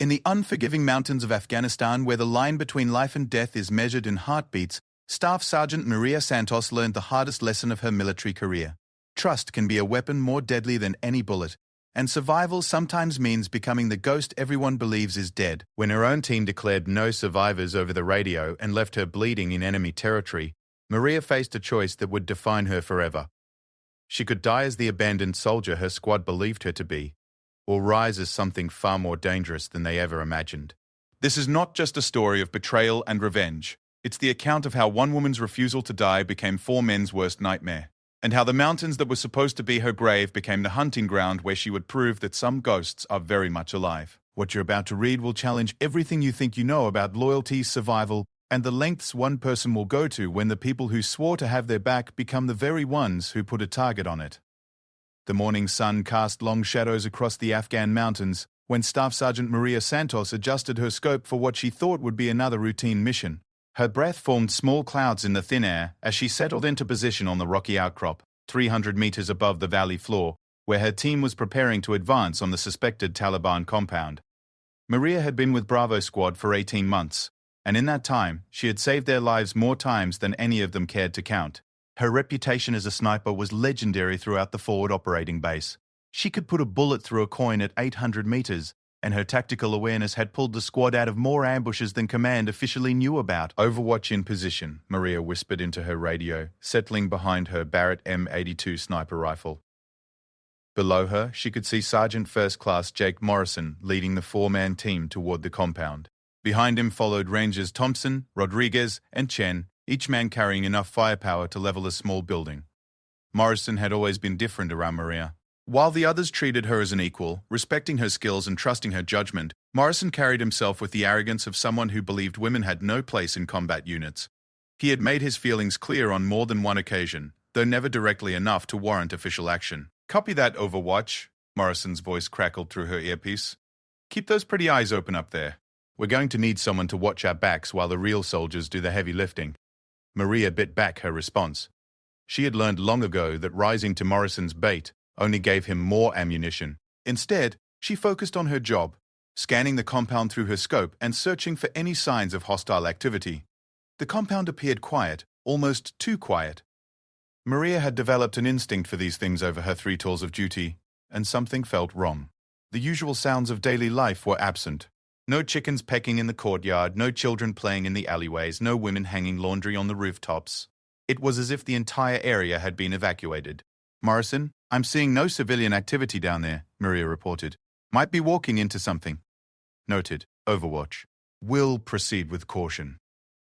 In the unforgiving mountains of Afghanistan, where the line between life and death is measured in heartbeats, Staff Sergeant Maria Santos learned the hardest lesson of her military career. Trust can be a weapon more deadly than any bullet, and survival sometimes means becoming the ghost everyone believes is dead. When her own team declared no survivors over the radio and left her bleeding in enemy territory, Maria faced a choice that would define her forever. She could die as the abandoned soldier her squad believed her to be, or rise as something far more dangerous than they ever imagined. This is not just a story of betrayal and revenge. It's the account of how one woman's refusal to die became four men's worst nightmare, and how the mountains that were supposed to be her grave became the hunting ground where she would prove that some ghosts are very much alive. What you're about to read will challenge everything you think you know about loyalty, survival, and the lengths one person will go to when the people who swore to have their back become the very ones who put a target on it. The morning sun cast long shadows across the Afghan mountains when Staff Sergeant Maria Santos adjusted her scope for what she thought would be another routine mission. Her breath formed small clouds in the thin air as she settled into position on the rocky outcrop, 300 meters above the valley floor, where her team was preparing to advance on the suspected Taliban compound. Maria had been with Bravo Squad for 18 months, and in that time, she had saved their lives more times than any of them cared to count. Her reputation as a sniper was legendary throughout the forward operating base. She could put a bullet through a coin at 800 meters, and her tactical awareness had pulled the squad out of more ambushes than command officially knew about. "Overwatch in position," Maria whispered into her radio, settling behind her Barrett M82 sniper rifle. Below her, she could see Sergeant First Class Jake Morrison leading the four-man team toward the compound. Behind him followed Rangers Thompson, Rodriguez, and Chen, each man carrying enough firepower to level a small building. Morrison had always been different around Maria. While the others treated her as an equal, respecting her skills and trusting her judgment, Morrison carried himself with the arrogance of someone who believed women had no place in combat units. He had made his feelings clear on more than one occasion, though never directly enough to warrant official action. "Copy that, Overwatch," Morrison's voice crackled through her earpiece. "Keep those pretty eyes open up there. We're going to need someone to watch our backs while the real soldiers do the heavy lifting." Maria bit back her response. She had learned long ago that rising to Morrison's bait only gave him more ammunition. Instead, she focused on her job, scanning the compound through her scope and searching for any signs of hostile activity. The compound appeared quiet, almost too quiet. Maria had developed an instinct for these things over her 3 tours of duty, and something felt wrong. The usual sounds of daily life were absent. No chickens pecking in the courtyard, no children playing in the alleyways, no women hanging laundry on the rooftops. It was as if the entire area had been evacuated. "Morrison, I'm seeing no civilian activity down there," Maria reported. "Might be walking into something." Noted. Overwatch. "Will proceed with caution."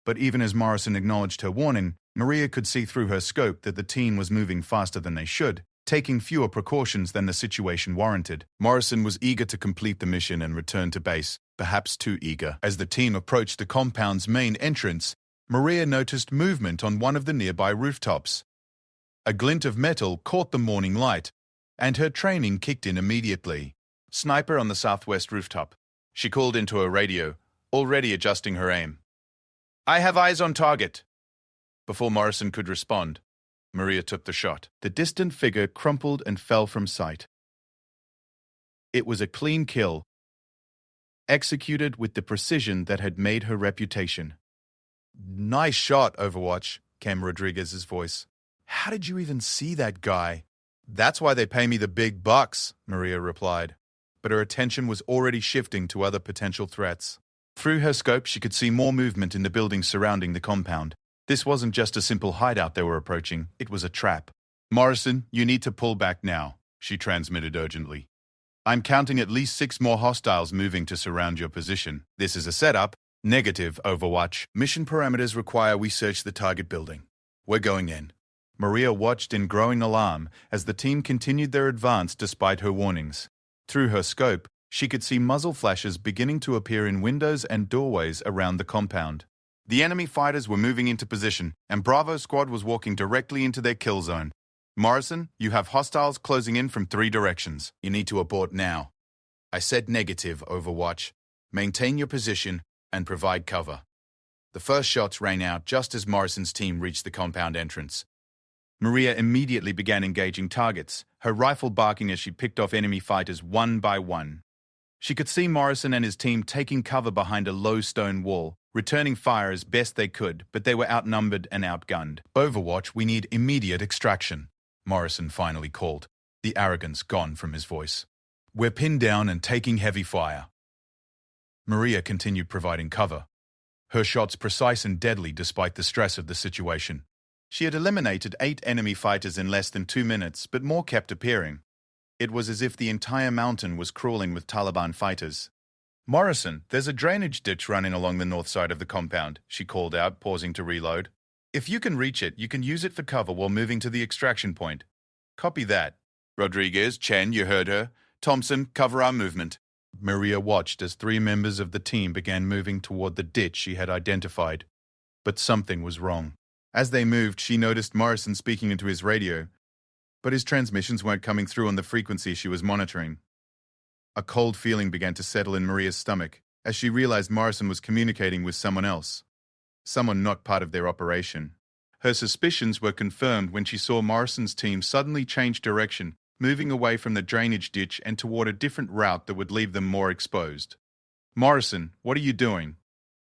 But even as Morrison acknowledged her warning, Maria could see through her scope that the team was moving faster than they should, taking fewer precautions than the situation warranted. Morrison was eager to complete the mission and return to base, perhaps too eager. As the team approached the compound's main entrance, Maria noticed movement on one of the nearby rooftops. A glint of metal caught the morning light, and her training kicked in immediately. "Sniper on the southwest rooftop." She called into her radio, already adjusting her aim. "I have eyes on target." Before Morrison could respond, Maria took the shot. The distant figure crumpled and fell from sight. It was a clean kill, executed with the precision that had made her reputation. "Nice shot, Overwatch," came Rodriguez's voice. "How did you even see that guy?" "That's why they pay me the big bucks," Maria replied. But her attention was already shifting to other potential threats. Through her scope, she could see more movement in the buildings surrounding the compound. This wasn't just a simple hideout they were approaching, it was a trap. "Morrison, you need to pull back now," she transmitted urgently. "I'm counting at least 6 more hostiles moving to surround your position. This is a setup." "Negative, Overwatch. Mission parameters require we search the target building. We're going in." Maria watched in growing alarm as the team continued their advance despite her warnings. Through her scope, she could see muzzle flashes beginning to appear in windows and doorways around the compound. The enemy fighters were moving into position, and Bravo Squad was walking directly into their kill zone. "Morrison, you have hostiles closing in from 3 directions. You need to abort now." "I said negative, Overwatch. Maintain your position and provide cover." The first shots rang out just as Morrison's team reached the compound entrance. Maria immediately began engaging targets, her rifle barking as she picked off enemy fighters one by one. She could see Morrison and his team taking cover behind a low stone wall, returning fire as best they could, but they were outnumbered and outgunned. "Overwatch, we need immediate extraction," Morrison finally called, the arrogance gone from his voice. "We're pinned down and taking heavy fire." Maria continued providing cover, her shots precise and deadly despite the stress of the situation. She had eliminated 8 enemy fighters in less than 2 minutes, but more kept appearing. It was as if the entire mountain was crawling with Taliban fighters. "Morrison, there's a drainage ditch running along the north side of the compound," she called out, pausing to reload. "If you can reach it, you can use it for cover while moving to the extraction point." "Copy that." "Rodriguez, Chen, you heard her. Thompson, cover our movement." Maria watched as 3 members of the team began moving toward the ditch she had identified. But something was wrong. As they moved, she noticed Morrison speaking into his radio, but his transmissions weren't coming through on the frequency she was monitoring. A cold feeling began to settle in Maria's stomach as she realized Morrison was communicating with someone else, someone not part of their operation. Her suspicions were confirmed when she saw Morrison's team suddenly change direction, moving away from the drainage ditch and toward a different route that would leave them more exposed. "Morrison, what are you doing?"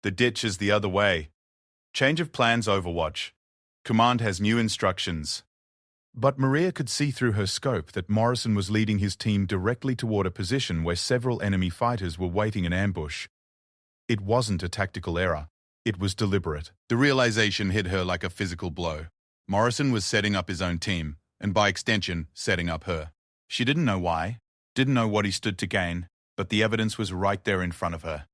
"The ditch is the other way. Change of plans, Overwatch. Command has new instructions." But Maria could see through her scope that Morrison was leading his team directly toward a position where several enemy fighters were waiting in ambush. It wasn't a tactical error. It was deliberate. The realization hit her like a physical blow. Morrison was setting up his own team, and by extension, setting up her. She didn't know why, didn't know what he stood to gain, but the evidence was right there in front of her.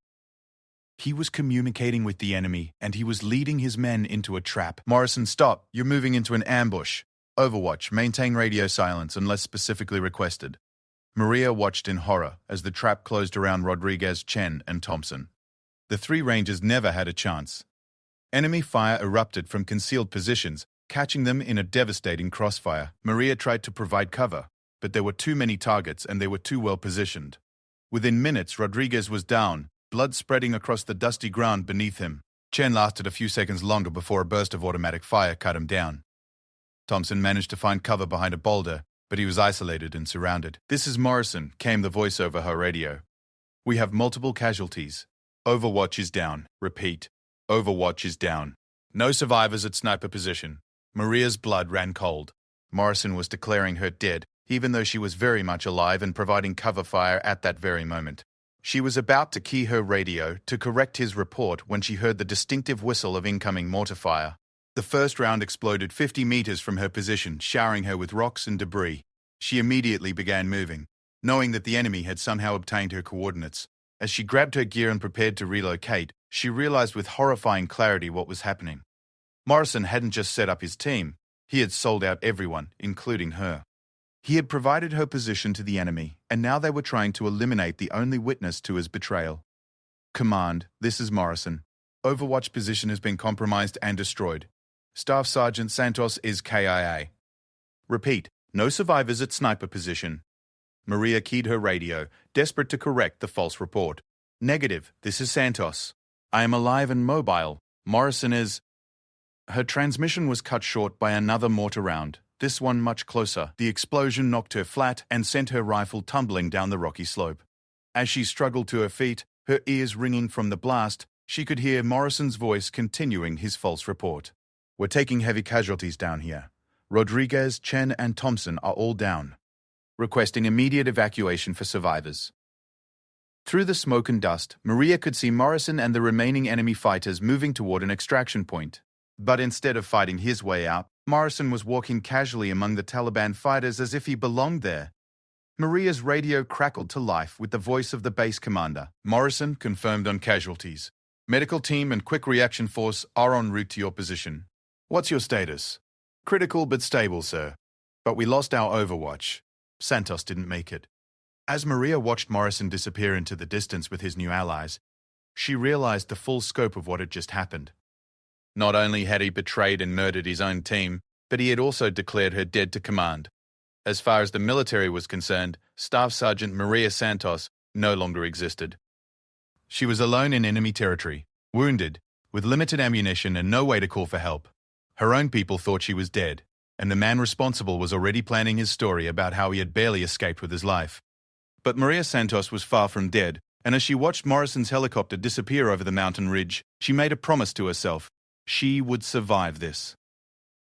He was communicating with the enemy, and he was leading his men into a trap. "Morrison, stop. You're moving into an ambush. Overwatch, maintain radio silence unless specifically requested." Maria watched in horror as the trap closed around Rodriguez, Chen, and Thompson. The 3 Rangers never had a chance. Enemy fire erupted from concealed positions, catching them in a devastating crossfire. Maria tried to provide cover, but there were too many targets and they were too well positioned. Within minutes, Rodriguez was down, blood spreading across the dusty ground beneath him. Chen lasted a few seconds longer before a burst of automatic fire cut him down. Thompson managed to find cover behind a boulder, but he was isolated and surrounded. "This is Morrison," came the voice over her radio. "We have multiple casualties. Overwatch is down. Repeat, Overwatch is down. No survivors at sniper position." Maria's blood ran cold. Morrison was declaring her dead, even though she was very much alive and providing cover fire at that very moment. She was about to key her radio to correct his report when she heard the distinctive whistle of incoming mortar fire. The first round exploded 50 meters from her position, showering her with rocks and debris. She immediately began moving, knowing that the enemy had somehow obtained her coordinates. As she grabbed her gear and prepared to relocate, she realized with horrifying clarity what was happening. Morrison hadn't just set up his team, he had sold out everyone, including her. He had provided her position to the enemy, and now they were trying to eliminate the only witness to his betrayal. "Command, this is Morrison. Overwatch position has been compromised and destroyed. Staff Sergeant Santos is KIA. Repeat, no survivors at sniper position." Maria keyed her radio, desperate to correct the false report. "Negative, this is Santos. I am alive and mobile. Morrison is..." Her transmission was cut short by another mortar round, this one much closer. The explosion knocked her flat and sent her rifle tumbling down the rocky slope. As she struggled to her feet, her ears ringing from the blast, she could hear Morrison's voice continuing his false report. "We're taking heavy casualties down here. Rodriguez, Chen, and Thompson are all down. Requesting immediate evacuation for survivors." Through the smoke and dust, Maria could see Morrison and the remaining enemy fighters moving toward an extraction point. But instead of fighting his way out, Morrison was walking casually among the Taliban fighters as if he belonged there. Maria's radio crackled to life with the voice of the base commander. "Morrison, confirmed on casualties. Medical team and quick reaction force are en route to your position. What's your status?" "Critical but stable, sir. But we lost our Overwatch. Santos didn't make it." As Maria watched Morrison disappear into the distance with his new allies, she realized the full scope of what had just happened. Not only had he betrayed and murdered his own team, but he had also declared her dead to command. As far as the military was concerned, Staff Sergeant Maria Santos no longer existed. She was alone in enemy territory, wounded, with limited ammunition and no way to call for help. Her own people thought she was dead, and the man responsible was already planning his story about how he had barely escaped with his life. But Maria Santos was far from dead, and as she watched Morrison's helicopter disappear over the mountain ridge, she made a promise to herself. She would survive this.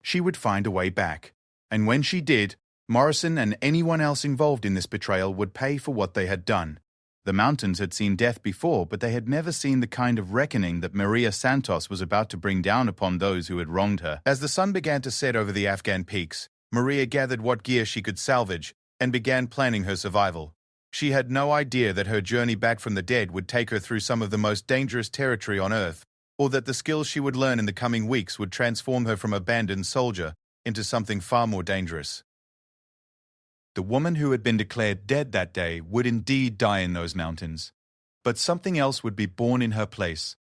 She would find a way back. And when she did, Morrison and anyone else involved in this betrayal would pay for what they had done. The mountains had seen death before, but they had never seen the kind of reckoning that Maria Santos was about to bring down upon those who had wronged her. As the sun began to set over the Afghan peaks, Maria gathered what gear she could salvage and began planning her survival. She had no idea that her journey back from the dead would take her through some of the most dangerous territory on Earth, or that the skills she would learn in the coming weeks would transform her from abandoned soldier into something far more dangerous. The woman who had been declared dead that day would indeed die in those mountains, but something else would be born in her place,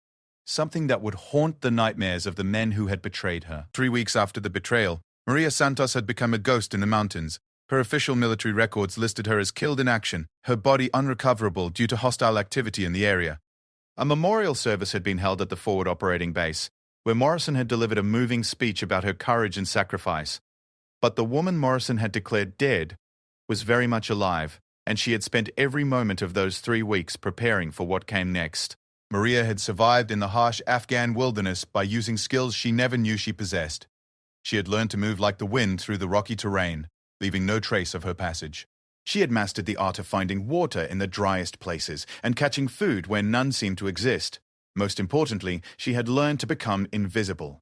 something that would haunt the nightmares of the men who had betrayed her. 3 weeks after the betrayal, Maria Santos had become a ghost in the mountains. Her official military records listed her as killed in action, her body unrecoverable due to hostile activity in the area. A memorial service had been held at the forward operating base, where Morrison had delivered a moving speech about her courage and sacrifice. But the woman Morrison had declared dead was very much alive, and she had spent every moment of those 3 weeks preparing for what came next. Maria had survived in the harsh Afghan wilderness by using skills she never knew she possessed. She had learned to move like the wind through the rocky terrain, leaving no trace of her passage. She had mastered the art of finding water in the driest places and catching food where none seemed to exist. Most importantly, she had learned to become invisible.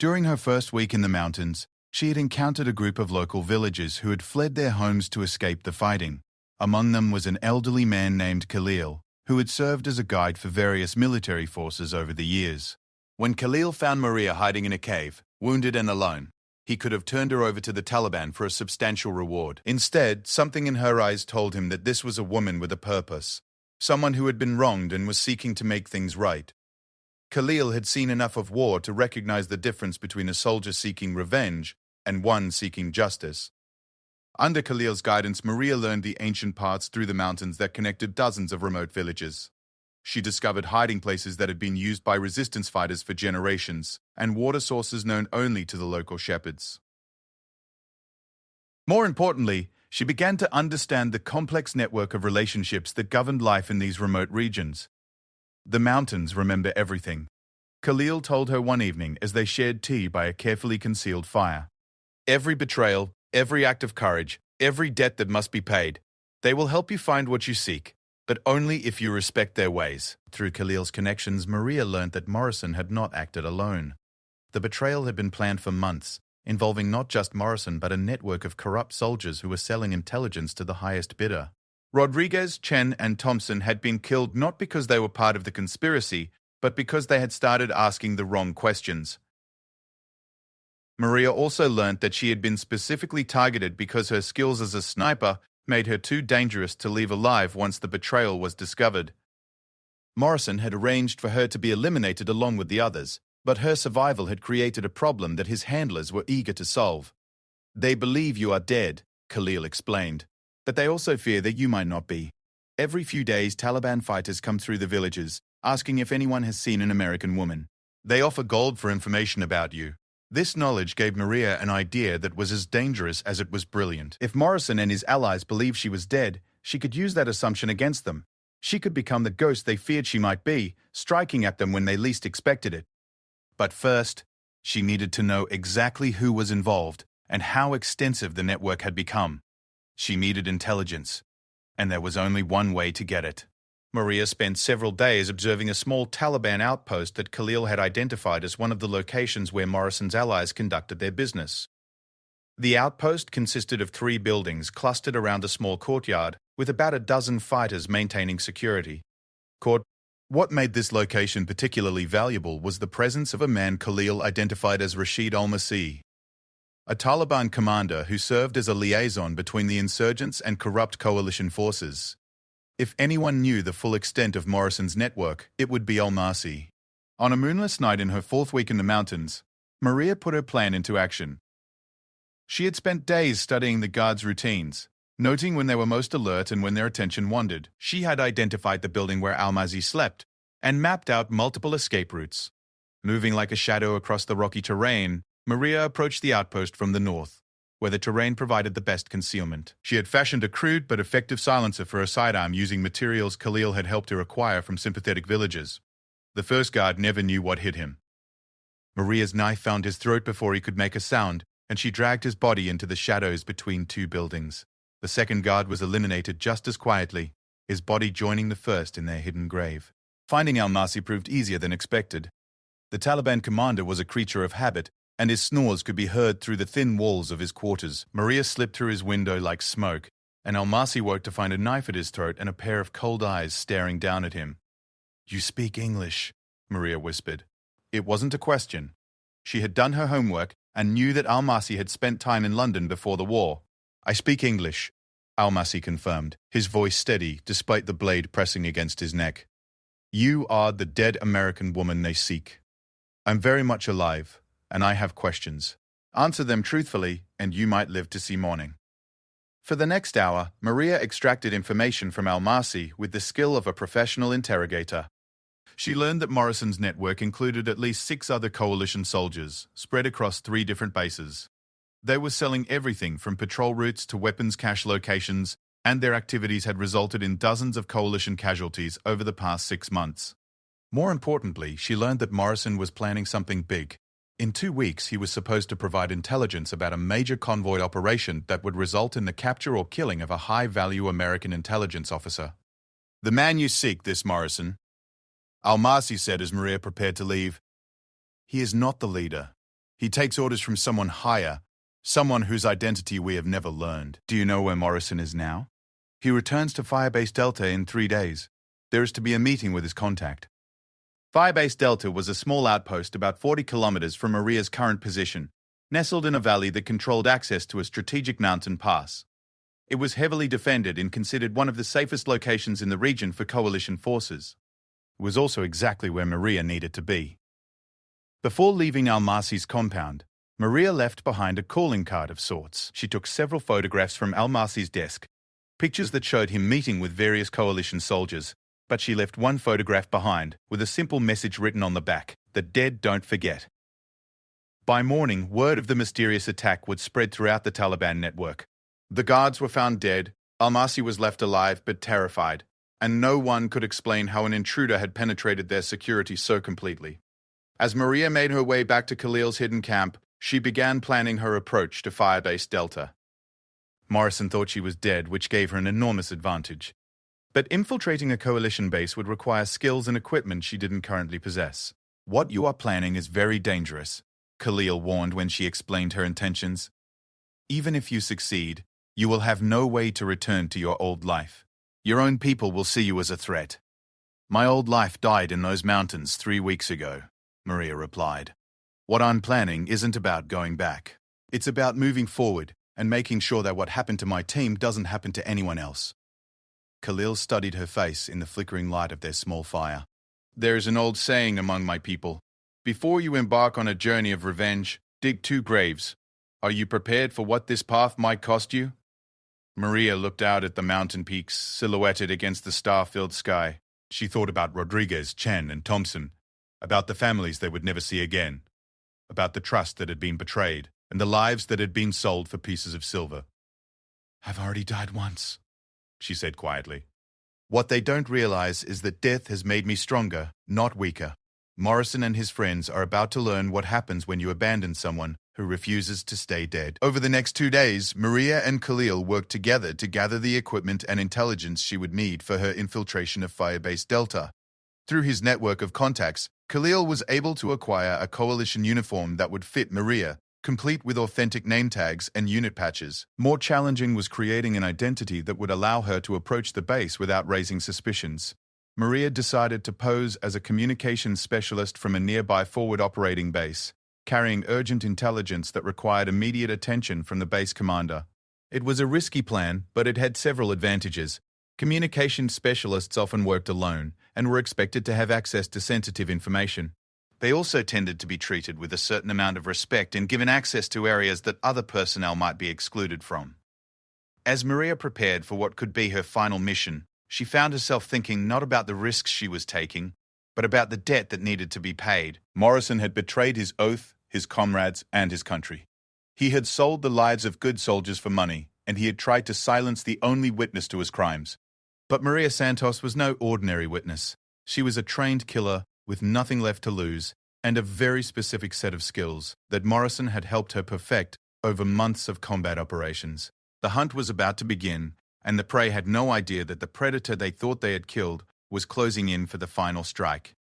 During her first week in the mountains, she had encountered a group of local villagers who had fled their homes to escape the fighting. Among them was an elderly man named Khalil, who had served as a guide for various military forces over the years. When Khalil found Maria hiding in a cave, wounded and alone, he could have turned her over to the Taliban for a substantial reward. Instead, something in her eyes told him that this was a woman with a purpose, someone who had been wronged and was seeking to make things right. Khalil had seen enough of war to recognize the difference between a soldier seeking revenge and one seeking justice. Under Khalil's guidance, Maria learned the ancient paths through the mountains that connected dozens of remote villages. She discovered hiding places that had been used by resistance fighters for generations, and water sources known only to the local shepherds. More importantly, she began to understand the complex network of relationships that governed life in these remote regions. The mountains remember everything, Khalil told her one evening as they shared tea by a carefully concealed fire. Every betrayal, every act of courage, every debt that must be paid, they will help you find what you seek, but only if you respect their ways. Through Khalil's connections, Maria learned that Morrison had not acted alone. The betrayal had been planned for months, involving not just Morrison but a network of corrupt soldiers who were selling intelligence to the highest bidder. Rodriguez, Chen, and Thompson had been killed not because they were part of the conspiracy, but because they had started asking the wrong questions. Maria also learned that she had been specifically targeted because her skills as a sniper made her too dangerous to leave alive once the betrayal was discovered. Morrison had arranged for her to be eliminated along with the others, but her survival had created a problem that his handlers were eager to solve. "They believe you are dead," Khalil explained, "but they also fear that you might not be. Every few days, Taliban fighters come through the villages, asking if anyone has seen an American woman. They offer gold for information about you." This knowledge gave Maria an idea that was as dangerous as it was brilliant. If Morrison and his allies believed she was dead, she could use that assumption against them. She could become the ghost they feared she might be, striking at them when they least expected it. But first, she needed to know exactly who was involved and how extensive the network had become. She needed intelligence, and there was only one way to get it. Maria spent several days observing a small Taliban outpost that Khalil had identified as one of the locations where Morrison's allies conducted their business. The outpost consisted of 3 buildings clustered around a small courtyard, with about a dozen fighters maintaining security. What made this location particularly valuable was the presence of a man Khalil identified as Rashid al-Masih, a Taliban commander who served as a liaison between the insurgents and corrupt coalition forces. If anyone knew the full extent of Morrison's network, it would be al-Masih. On a moonless night in her 4th week in the mountains, Maria put her plan into action. She had spent days studying the guards' routines, noting when they were most alert and when their attention wandered. She had identified the building where al-Masih slept and mapped out multiple escape routes. Moving like a shadow across the rocky terrain, Maria approached the outpost from the north. where the terrain provided the best concealment. She had fashioned a crude but effective silencer for her sidearm using materials Khalil had helped her acquire from sympathetic villagers. The first guard never knew what hit him. Maria's knife found his throat before he could make a sound, and she dragged his body into the shadows between two buildings. The second guard was eliminated just as quietly, his body joining the first in their hidden grave. Finding Almasi proved easier than expected. The Taliban commander was a creature of habit, and his snores could be heard through the thin walls of his quarters. Maria slipped through his window like smoke, and Almasi woke to find a knife at his throat and a pair of cold eyes staring down at him. "You speak English," Maria whispered. It wasn't a question. She had done her homework and knew that Almasi had spent time in London before the war. "I speak English," Almasi confirmed, his voice steady despite the blade pressing against his neck. "You are the dead American woman they seek. I'm very much alive, and I have questions. Answer them truthfully, and you might live to see morning." For the next hour, Maria extracted information from Almasi with the skill of a professional interrogator. She learned that Morrison's network included at least 6 other coalition soldiers, spread across 3 different bases. They were selling everything from patrol routes to weapons cache locations, and their activities had resulted in dozens of coalition casualties over the past 6 months. More importantly, she learned that Morrison was planning something big. In 2 weeks, he was supposed to provide intelligence about a major convoy operation that would result in the capture or killing of a high-value American intelligence officer. "The man you seek, this Morrison," Almasi said as Maria prepared to leave. "He is not the leader. He takes orders from someone higher, someone whose identity we have never learned." "Do you know where Morrison is now?" "He returns to Firebase Delta in 3 days. There is to be a meeting with his contact." Firebase Delta was a small outpost about 40 kilometers from Maria's current position, nestled in a valley that controlled access to a strategic mountain pass. It was heavily defended and considered one of the safest locations in the region for coalition forces. It was also exactly where Maria needed to be. Before leaving Almasi's compound, Maria left behind a calling card of sorts. She took several photographs from Almasi's desk, pictures that showed him meeting with various coalition soldiers, but she left one photograph behind with a simple message written on the back: "The dead don't forget." By morning, word of the mysterious attack would spread throughout the Taliban network. The guards were found dead, Almasi was left alive but terrified, and no one could explain how an intruder had penetrated their security so completely. As Maria made her way back to Khalil's hidden camp, she began planning her approach to Firebase Delta. Morrison thought she was dead, which gave her an enormous advantage. But infiltrating a coalition base would require skills and equipment she didn't currently possess. "What you are planning is very dangerous," Khalil warned when she explained her intentions. "Even if you succeed, you will have no way to return to your old life. Your own people will see you as a threat." "My old life died in those mountains 3 weeks ago," Maria replied. "What I'm planning isn't about going back. It's about moving forward and making sure that what happened to my team doesn't happen to anyone else." Khalil studied her face in the flickering light of their small fire. "There is an old saying among my people. Before you embark on a journey of revenge, dig 2 graves. Are you prepared for what this path might cost you?" Maria looked out at the mountain peaks silhouetted against the star-filled sky. She thought about Rodriguez, Chen, and Thompson, about the families they would never see again, about the trust that had been betrayed, and the lives that had been sold for pieces of silver. "I've already died once," she said quietly. "What they don't realize is that death has made me stronger, not weaker." Morrison and his friends are about to learn what happens when you abandon someone who refuses to stay dead. Over the next 2 days, Maria and Khalil worked together to gather the equipment and intelligence she would need for her infiltration of Firebase Delta. Through his network of contacts, Khalil was able to acquire a coalition uniform that would fit Maria, complete with authentic name tags and unit patches. More challenging was creating an identity that would allow her to approach the base without raising suspicions. Maria decided to pose as a communications specialist from a nearby forward operating base, carrying urgent intelligence that required immediate attention from the base commander. It was a risky plan, but it had several advantages. Communications specialists often worked alone and were expected to have access to sensitive information. They also tended to be treated with a certain amount of respect and given access to areas that other personnel might be excluded from. As Maria prepared for what could be her final mission, she found herself thinking not about the risks she was taking, but about the debt that needed to be paid. Morrison had betrayed his oath, his comrades, and his country. He had sold the lives of good soldiers for money, and he had tried to silence the only witness to his crimes. But Maria Santos was no ordinary witness. She was a trained killer with nothing left to lose and a very specific set of skills that Morrison had helped her perfect over months of combat operations. The hunt was about to begin, and the prey had no idea that the predator they thought they had killed was closing in for the final strike.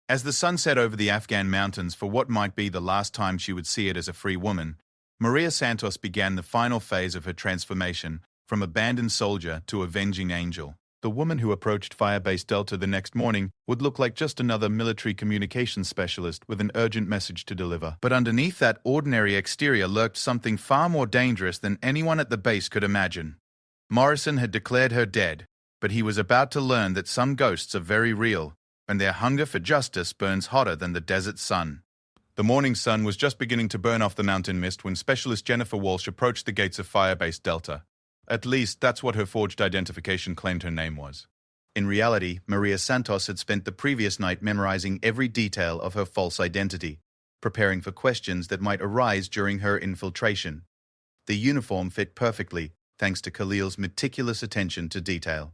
As the sun set over the Afghan mountains for what might be the last time she would see it as a free woman, Maria Santos began the final phase of her transformation from abandoned soldier to avenging angel. The woman who approached Firebase Delta the next morning would look like just another military communications specialist with an urgent message to deliver. But underneath that ordinary exterior lurked something far more dangerous than anyone at the base could imagine. Morrison had declared her dead, but he was about to learn that some ghosts are very real, and their hunger for justice burns hotter than the desert sun. The morning sun was just beginning to burn off the mountain mist when Specialist Jennifer Walsh approached the gates of Firebase Delta. At least, that's what her forged identification claimed her name was. In reality, Maria Santos had spent the previous night memorizing every detail of her false identity, preparing for questions that might arise during her infiltration. The uniform fit perfectly, thanks to Khalil's meticulous attention to detail.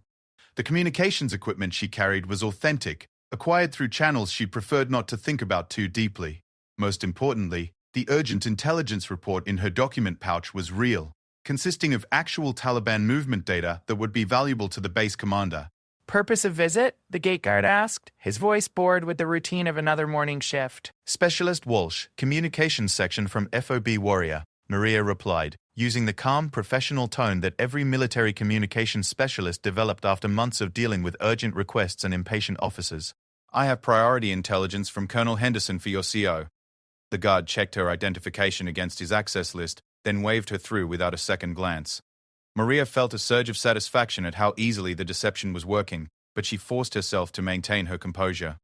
The communications equipment she carried was authentic, acquired through channels she preferred not to think about too deeply. Most importantly, the urgent intelligence report in her document pouch was real, consisting of actual Taliban movement data that would be valuable to the base commander. Purpose of visit? The gate guard asked, his voice bored with the routine of another morning shift. Specialist Walsh, communications section from FOB Warrior, Maria replied, using the calm, professional tone that every military communications specialist developed after months of dealing with urgent requests and impatient officers. I have priority intelligence from Colonel Henderson for your CO. The guard checked her identification against his access list, then waved her through without a second glance. Maria felt a surge of satisfaction at how easily the deception was working, but she forced herself to maintain her composure.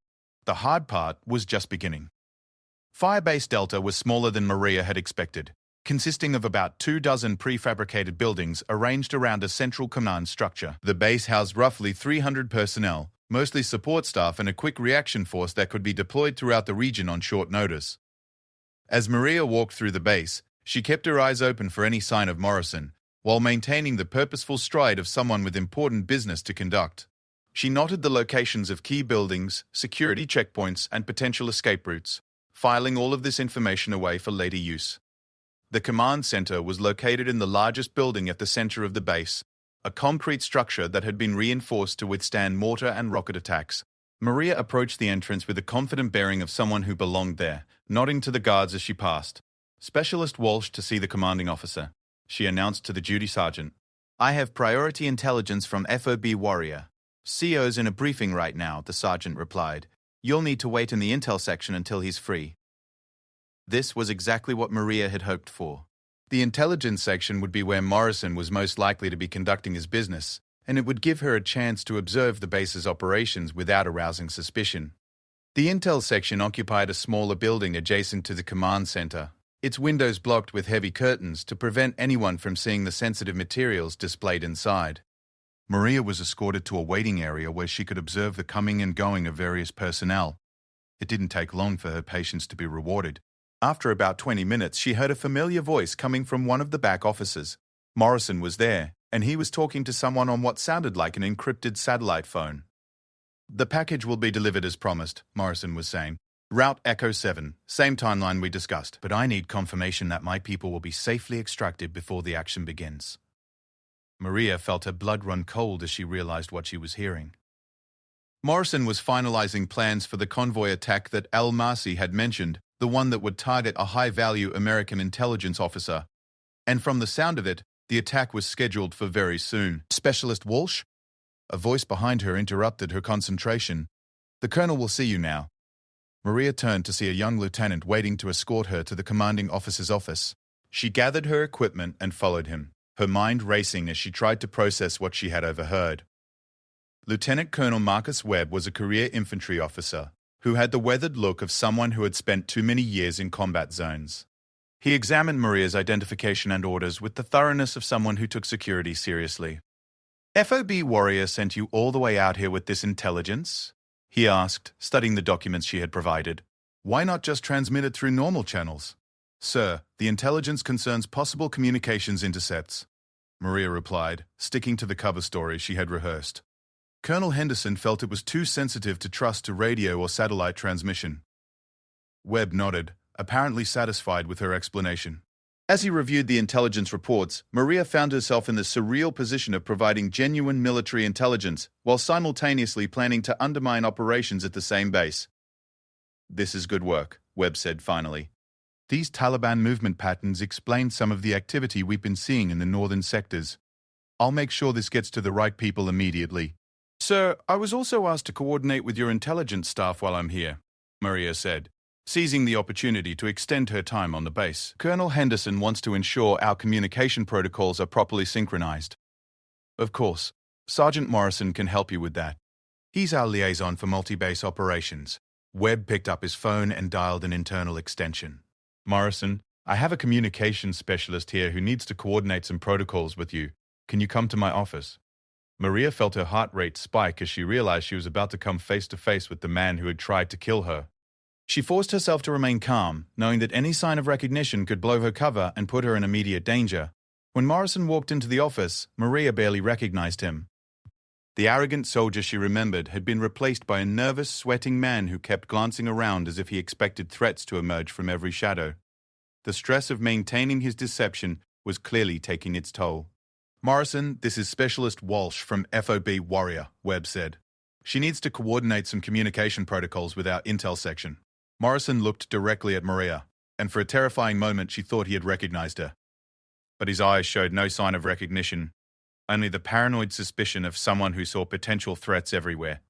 The hard part was just beginning. Firebase Delta was smaller than Maria had expected, consisting of about 24 prefabricated buildings arranged around a central command structure. The base housed roughly 300 personnel, mostly support staff and a quick reaction force that could be deployed throughout the region on short notice. As Maria walked through the base, she kept her eyes open for any sign of Morrison, while maintaining the purposeful stride of someone with important business to conduct. She noted the locations of key buildings, security checkpoints, and potential escape routes, filing all of this information away for later use. The command center was located in the largest building at the center of the base, a concrete structure that had been reinforced to withstand mortar and rocket attacks. Maria approached the entrance with the confident bearing of someone who belonged there, nodding to the guards as she passed. Specialist Walsh to see the commanding officer, she announced to the duty sergeant. I have priority intelligence from FOB Warrior. CO's in a briefing right now, the sergeant replied. You'll need to wait in the intel section until he's free. This was exactly what Maria had hoped for. The intelligence section would be where Morrison was most likely to be conducting his business, and it would give her a chance to observe the base's operations without arousing suspicion. The intel section occupied a smaller building adjacent to the command center, its windows blocked with heavy curtains to prevent anyone from seeing the sensitive materials displayed inside. Maria was escorted to a waiting area where she could observe the coming and going of various personnel. It didn't take long for her patience to be rewarded. After about 20 minutes, she heard a familiar voice coming from one of the back offices. Morrison was there, and he was talking to someone on what sounded like an encrypted satellite phone. The package will be delivered as promised, Morrison was saying. Route Echo 7, same timeline we discussed, but I need confirmation that my people will be safely extracted before the action begins. Maria felt her blood run cold as she realized what she was hearing. Morrison was finalizing plans for the convoy attack that Al-Masi had mentioned, the one that would target a high-value American intelligence officer. And from the sound of it, the attack was scheduled for very soon. Specialist Walsh? A voice behind her interrupted her concentration. The colonel will see you now. Maria turned to see a young lieutenant waiting to escort her to the commanding officer's office. She gathered her equipment and followed him, her mind racing as she tried to process what she had overheard. Lieutenant Colonel Marcus Webb was a career infantry officer who had the weathered look of someone who had spent too many years in combat zones. He examined Maria's identification and orders with the thoroughness of someone who took security seriously. FOB Warrior sent you all the way out here with this intelligence? He asked, studying the documents she had provided. Why not just transmit it through normal channels? Sir, the intelligence concerns possible communications intercepts, Maria replied, sticking to the cover story she had rehearsed. Colonel Henderson felt it was too sensitive to trust to radio or satellite transmission. Webb nodded, apparently satisfied with her explanation. As he reviewed the intelligence reports, Maria found herself in the surreal position of providing genuine military intelligence while simultaneously planning to undermine operations at the same base. This is good work, Webb said finally. These Taliban movement patterns explain some of the activity we've been seeing in the northern sectors. I'll make sure this gets to the right people immediately. Sir, I was also asked to coordinate with your intelligence staff while I'm here, Maria said, seizing the opportunity to extend her time on the base. Colonel Henderson wants to ensure our communication protocols are properly synchronized. Of course, Sergeant Morrison can help you with that. He's our liaison for multi-base operations. Webb picked up his phone and dialed an internal extension. Morrison, I have a communications specialist here who needs to coordinate some protocols with you. Can you come to my office? Maria felt her heart rate spike as she realized she was about to come face to face with the man who had tried to kill her. She forced herself to remain calm, knowing that any sign of recognition could blow her cover and put her in immediate danger. When Morrison walked into the office, Maria barely recognized him. The arrogant soldier she remembered had been replaced by a nervous, sweating man who kept glancing around as if he expected threats to emerge from every shadow. The stress of maintaining his deception was clearly taking its toll. Morrison, this is Specialist Walsh from FOB Warrior, Webb said. She needs to coordinate some communication protocols with our intel section. Morrison looked directly at Maria, and for a terrifying moment she thought he had recognized her. But his eyes showed no sign of recognition, only the paranoid suspicion of someone who saw potential threats everywhere.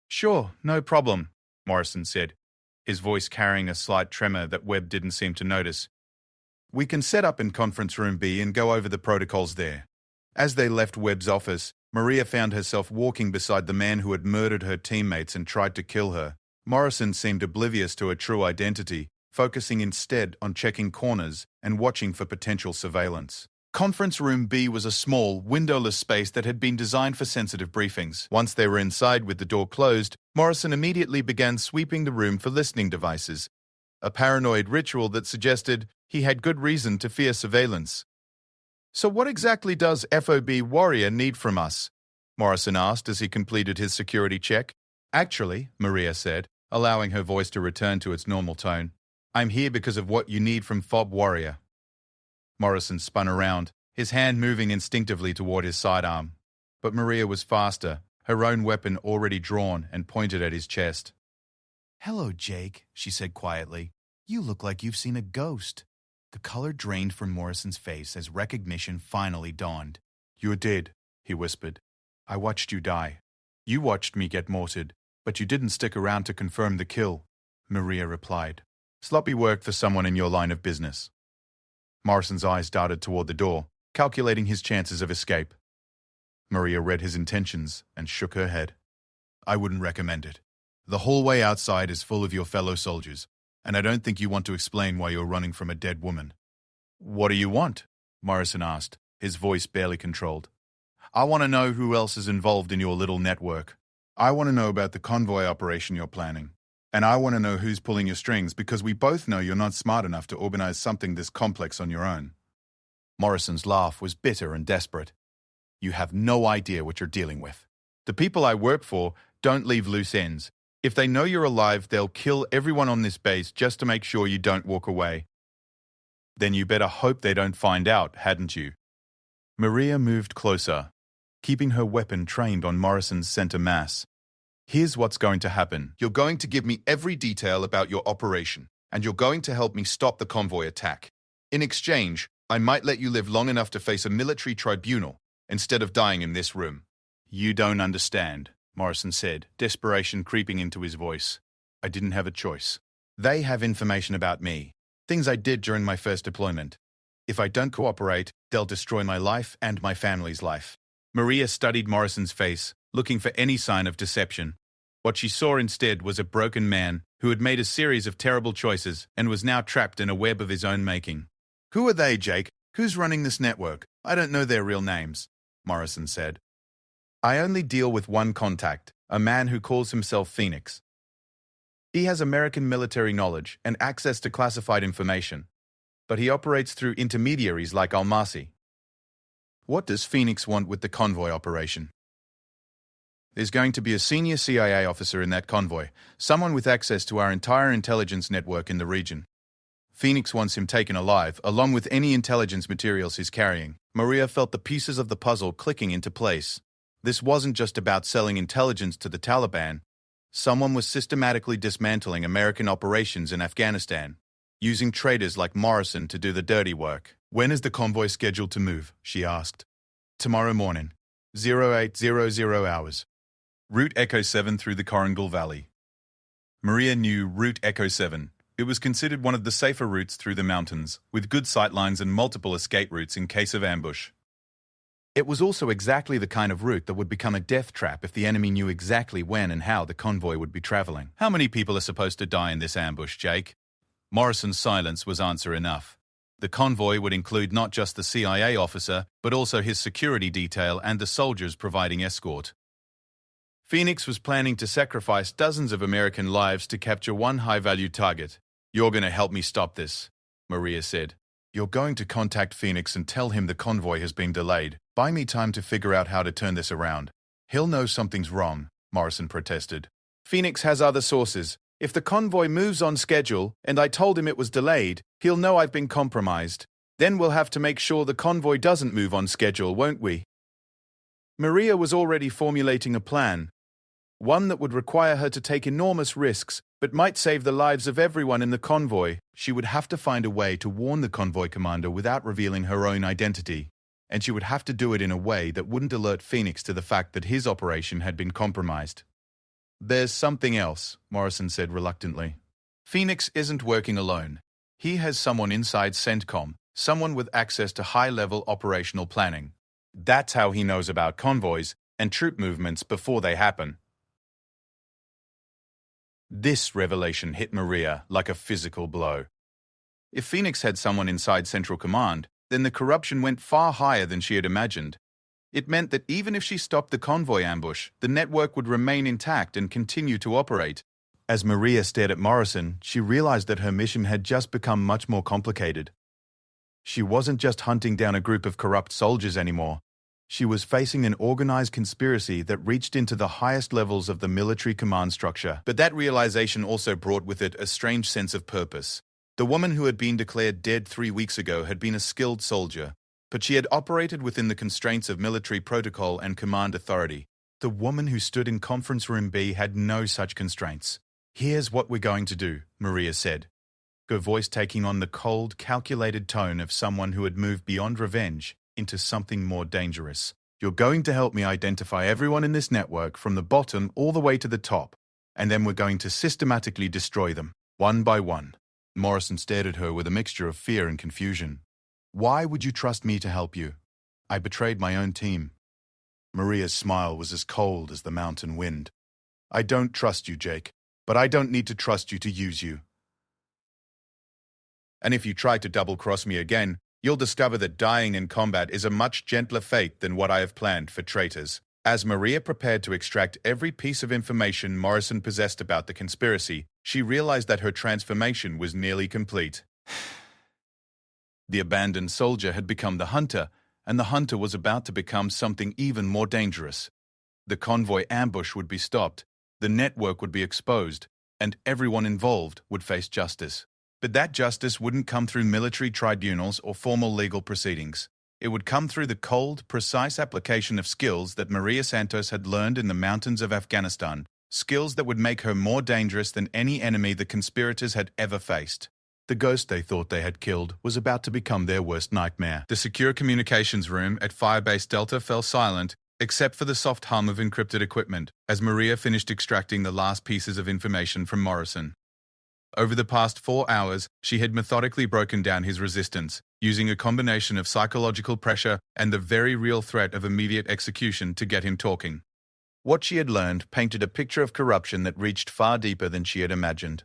Sure, no problem, Morrison said, his voice carrying a slight tremor that Webb didn't seem to notice. We can set up in Conference Room B and go over the protocols there. As they left Webb's office, Maria found herself walking beside the man who had murdered her teammates and tried to kill her. Morrison seemed oblivious to her true identity, focusing instead on checking corners and watching for potential surveillance. Conference Room B was a small, windowless space that had been designed for sensitive briefings. Once they were inside with the door closed, Morrison immediately began sweeping the room for listening devices, a paranoid ritual that suggested he had good reason to fear surveillance. So what exactly does FOB Warrior need from us? Morrison asked as he completed his security check. Actually, Maria said, allowing her voice to return to its normal tone, I'm here because of what you need from FOB Warrior. Morrison spun around, his hand moving instinctively toward his sidearm. But Maria was faster, her own weapon already drawn and pointed at his chest. Hello, Jake, she said quietly. You look like you've seen a ghost. The color drained from Morrison's face as recognition finally dawned. You're dead, he whispered. I watched you die. You watched me get mortared, but you didn't stick around to confirm the kill, Maria replied. Sloppy work for someone in your line of business. Morrison's eyes darted toward the door, calculating his chances of escape. Maria read his intentions and shook her head. I wouldn't recommend it. The hallway outside is full of your fellow soldiers, and I don't think you want to explain why you're running from a dead woman. What do you want? Morrison asked, his voice barely controlled. I want to know who else is involved in your little network. I want to know about the convoy operation you're planning. And I want to know who's pulling your strings because we both know you're not smart enough to organize something this complex on your own. Morrison's laugh was bitter and desperate. You have no idea what you're dealing with. The people I work for don't leave loose ends. If they know you're alive, they'll kill everyone on this base just to make sure you don't walk away. Then you better hope they don't find out, hadn't you? Maria moved closer, keeping her weapon trained on Morrison's center mass. Here's what's going to happen. You're going to give me every detail about your operation, and you're going to help me stop the convoy attack. In exchange, I might let you live long enough to face a military tribunal instead of dying in this room. You don't understand, Morrison said, desperation creeping into his voice. I didn't have a choice. They have information about me, things I did during my first deployment. If I don't cooperate, they'll destroy my life and my family's life. Maria studied Morrison's face, looking for any sign of deception. What she saw instead was a broken man who had made a series of terrible choices and was now trapped in a web of his own making. Who are they, Jake? Who's running this network? I don't know their real names, Morrison said. I only deal with one contact, a man who calls himself Phoenix. He has American military knowledge and access to classified information. but he operates through intermediaries like Almasi. What does Phoenix want with the convoy operation? There's going to be a senior CIA officer in that convoy, someone with access to our entire intelligence network in the region. Phoenix wants him taken alive, along with any intelligence materials he's carrying. Maria felt the pieces of the puzzle clicking into place. This wasn't just about selling intelligence to the Taliban. Someone was systematically dismantling American operations in Afghanistan, using traitors like Morrison to do the dirty work. When is the convoy scheduled to move? She asked. Tomorrow morning, 0800 hours. Route Echo 7 through the Korangal Valley. Maria knew Route Echo 7. It was considered one of the safer routes through the mountains, with good sightlines and multiple escape routes in case of ambush. It was also exactly the kind of route that would become a death trap if the enemy knew exactly when and how the convoy would be traveling. How many people are supposed to die in this ambush, Jake? Morrison's silence was answer enough. The convoy would include not just the CIA officer, but also his security detail and the soldiers providing escort. Phoenix was planning to sacrifice dozens of American lives to capture one high-value target. You're going to help me stop this, Maria said. You're going to contact Phoenix and tell him the convoy has been delayed. Buy me time to figure out how to turn this around. He'll know something's wrong, Morrison protested. Phoenix has other sources. If the convoy moves on schedule, and I told him it was delayed, he'll know I've been compromised. Then we'll have to make sure the convoy doesn't move on schedule, won't we? Maria was already formulating a plan. One that would require her to take enormous risks, but might save the lives of everyone in the convoy. She would have to find a way to warn the convoy commander without revealing her own identity, and she would have to do it in a way that wouldn't alert Phoenix to the fact that his operation had been compromised. There's something else, Morrison said reluctantly. Phoenix isn't working alone. He has someone inside CENTCOM, someone with access to high-level operational planning. That's how he knows about convoys and troop movements before they happen. This revelation hit Maria like a physical blow. If Phoenix had someone inside Central Command, then the corruption went far higher than she had imagined. It meant that even if she stopped the convoy ambush, the network would remain intact and continue to operate. As Maria stared at Morrison, she realized that her mission had just become much more complicated. She wasn't just hunting down a group of corrupt soldiers anymore. She was facing an organized conspiracy that reached into the highest levels of the military command structure. But that realization also brought with it a strange sense of purpose. The woman who had been declared dead 3 weeks ago had been a skilled soldier, but she had operated within the constraints of military protocol and command authority. The woman who stood in Conference Room B had no such constraints. Here's what we're going to do, Maria said, her voice taking on the cold, calculated tone of someone who had moved beyond revenge into something more dangerous. You're going to help me identify everyone in this network from the bottom all the way to the top, and then we're going to systematically destroy them, one by one. Morrison stared at her with a mixture of fear and confusion. Why would you trust me to help you? I betrayed my own team. Maria's smile was as cold as the mountain wind. I don't trust you, Jake, but I don't need to trust you to use you. And if you try to double-cross me again, you'll discover that dying in combat is a much gentler fate than what I have planned for traitors. As Maria prepared to extract every piece of information Morrison possessed about the conspiracy, she realized that her transformation was nearly complete. The abandoned soldier had become the hunter, and the hunter was about to become something even more dangerous. The convoy ambush would be stopped, the network would be exposed, and everyone involved would face justice. But that justice wouldn't come through military tribunals or formal legal proceedings. It would come through the cold, precise application of skills that Maria Santos had learned in the mountains of Afghanistan, skills that would make her more dangerous than any enemy the conspirators had ever faced. The ghost they thought they had killed was about to become their worst nightmare. The secure communications room at Firebase Delta fell silent, except for the soft hum of encrypted equipment, as Maria finished extracting the last pieces of information from Morrison. Over the past 4 hours, she had methodically broken down his resistance, using a combination of psychological pressure and the very real threat of immediate execution to get him talking. What she had learned painted a picture of corruption that reached far deeper than she had imagined.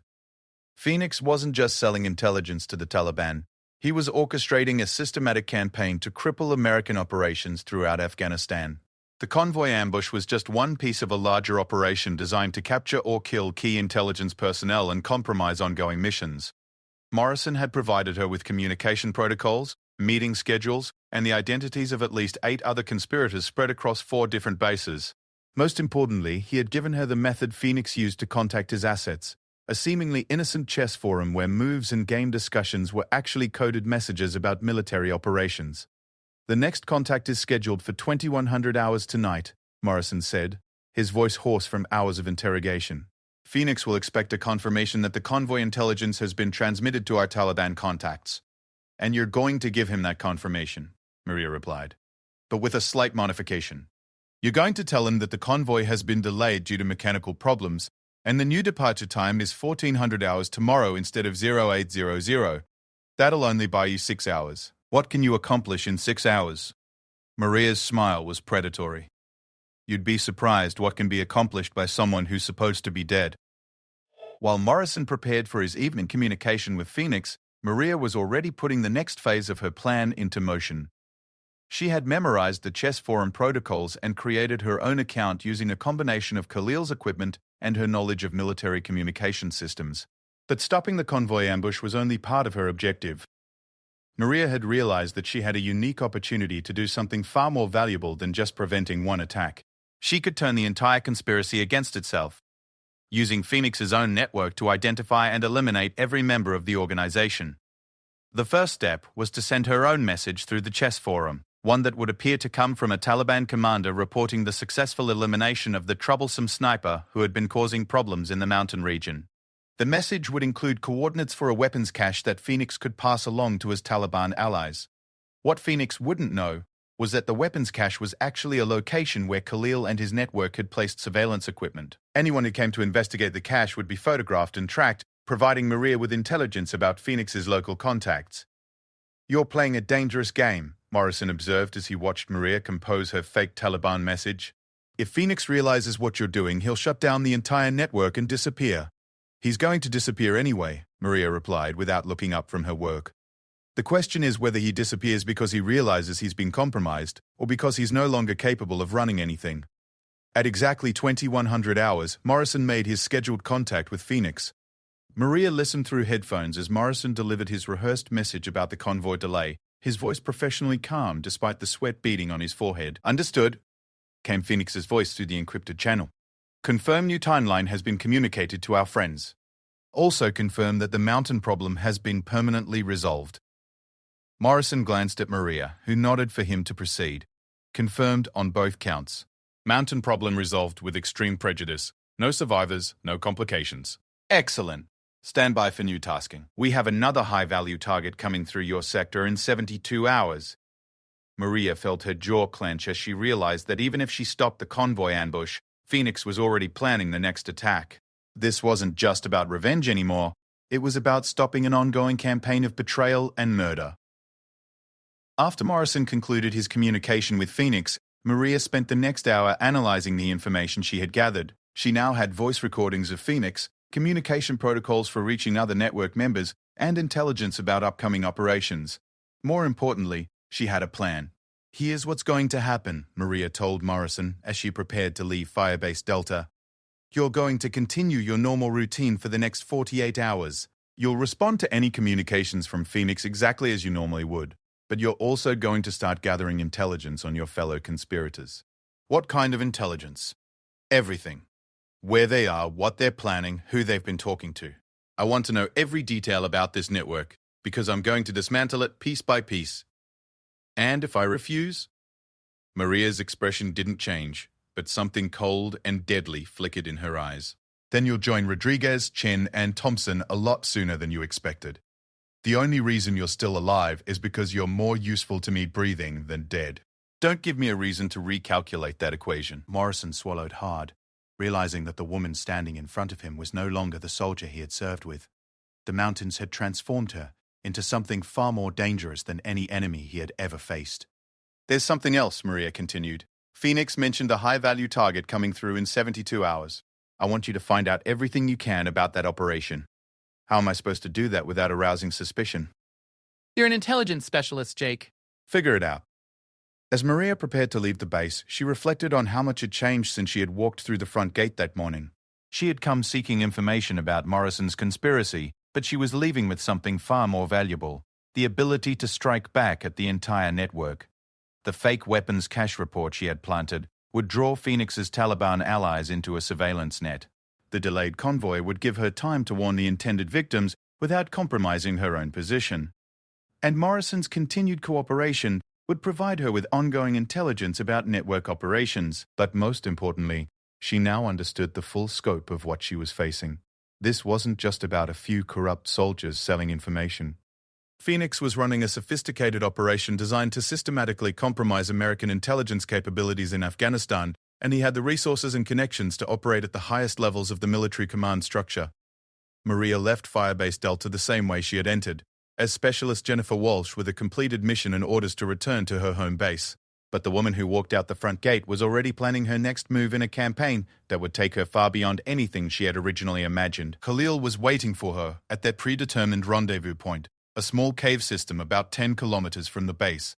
Phoenix wasn't just selling intelligence to the Taliban. He was orchestrating a systematic campaign to cripple American operations throughout Afghanistan. The convoy ambush was just one piece of a larger operation designed to capture or kill key intelligence personnel and compromise ongoing missions. Morrison had provided her with communication protocols, meeting schedules, and the identities of at least 8 other conspirators spread across 4 different bases. Most importantly, he had given her the method Phoenix used to contact his assets, a seemingly innocent chess forum where moves and game discussions were actually coded messages about military operations. "The next contact is scheduled for 2100 hours tonight," Morrison said, his voice hoarse from hours of interrogation. "Phoenix will expect a confirmation that the convoy intelligence has been transmitted to our Taliban contacts. And you're going to give him that confirmation," Maria replied, "but with a slight modification. You're going to tell him that the convoy has been delayed due to mechanical problems, and the new departure time is 1400 hours tomorrow instead of 0800. That'll only buy you 6 hours. What can you accomplish in 6 hours?" Maria's smile was predatory. "You'd be surprised what can be accomplished by someone who's supposed to be dead." While Morrison prepared for his evening communication with Phoenix, Maria was already putting the next phase of her plan into motion. She had memorized the chess forum protocols and created her own account using a combination of Khalil's equipment and her knowledge of military communication systems. But stopping the convoy ambush was only part of her objective. Maria had realized that she had a unique opportunity to do something far more valuable than just preventing one attack. She could turn the entire conspiracy against itself, using Phoenix's own network to identify and eliminate every member of the organization. The first step was to send her own message through the chess forum, one that would appear to come from a Taliban commander reporting the successful elimination of the troublesome sniper who had been causing problems in the mountain region. The message would include coordinates for a weapons cache that Phoenix could pass along to his Taliban allies. What Phoenix wouldn't know was that the weapons cache was actually a location where Khalil and his network had placed surveillance equipment. Anyone who came to investigate the cache would be photographed and tracked, providing Maria with intelligence about Phoenix's local contacts. "You're playing a dangerous game," Morrison observed as he watched Maria compose her fake Taliban message. "If Phoenix realizes what you're doing, he'll shut down the entire network and disappear." "He's going to disappear anyway," Maria replied without looking up from her work. "The question is whether he disappears because he realizes he's been compromised or because he's no longer capable of running anything." At exactly 2100 hours, Morrison made his scheduled contact with Phoenix. Maria listened through headphones as Morrison delivered his rehearsed message about the convoy delay, his voice professionally calm despite the sweat beading on his forehead. "Understood," came Phoenix's voice through the encrypted channel. "Confirm new timeline has been communicated to our friends. Also confirm that the mountain problem has been permanently resolved." Morrison glanced at Maria, who nodded for him to proceed. "Confirmed on both counts. Mountain problem resolved with extreme prejudice. No survivors, no complications." "Excellent. Stand by for new tasking. We have another high-value target coming through your sector in 72 hours. Maria felt her jaw clench as she realized that even if she stopped the convoy ambush, Phoenix was already planning the next attack. This wasn't just about revenge anymore. It was about stopping an ongoing campaign of betrayal and murder. After Morrison concluded his communication with Phoenix, Maria spent the next hour analyzing the information she had gathered. She now had voice recordings of Phoenix, communication protocols for reaching other network members, and intelligence about upcoming operations. More importantly, she had a plan. "Here's what's going to happen," Maria told Morrison as she prepared to leave Firebase Delta. "You're going to continue your normal routine for the next 48 hours. You'll respond to any communications from Phoenix exactly as you normally would. But you're also going to start gathering intelligence on your fellow conspirators." "What kind of intelligence?" "Everything. Where they are, what they're planning, who they've been talking to. I want to know every detail about this network, because I'm going to dismantle it piece by piece." "And if I refuse?" Maria's expression didn't change, but something cold and deadly flickered in her eyes. "Then you'll join Rodriguez, Chen, and Thompson a lot sooner than you expected. The only reason you're still alive is because you're more useful to me breathing than dead." "Don't give me a reason to recalculate that equation." Morrison swallowed hard, realizing that the woman standing in front of him was no longer the soldier he had served with. The mountains had transformed her into something far more dangerous than any enemy he had ever faced. "There's something else," Maria continued. "Phoenix mentioned a high-value target coming through in 72 hours. I want you to find out everything you can about that operation." "How am I supposed to do that without arousing suspicion?" "You're an intelligence specialist, Jake." "Figure it out." As Maria prepared to leave the base, she reflected on how much had changed since she had walked through the front gate that morning. She had come seeking information about Morrison's conspiracy, but she was leaving with something far more valuable: the ability to strike back at the entire network. The fake weapons cache report she had planted would draw Phoenix's Taliban allies into a surveillance net. The delayed convoy would give her time to warn the intended victims without compromising her own position. And Morrison's continued cooperation would provide her with ongoing intelligence about network operations. But most importantly, she now understood the full scope of what she was facing. This wasn't just about a few corrupt soldiers selling information. Phoenix was running a sophisticated operation designed to systematically compromise American intelligence capabilities in Afghanistan, and he had the resources and connections to operate at the highest levels of the military command structure. Maria left Firebase Delta the same way she had entered, as Specialist Jennifer Walsh with a completed mission and orders to return to her home base. But the woman who walked out the front gate was already planning her next move in a campaign that would take her far beyond anything she had originally imagined. Khalil was waiting for her at their predetermined rendezvous point, a small cave system about 10 kilometers from the base.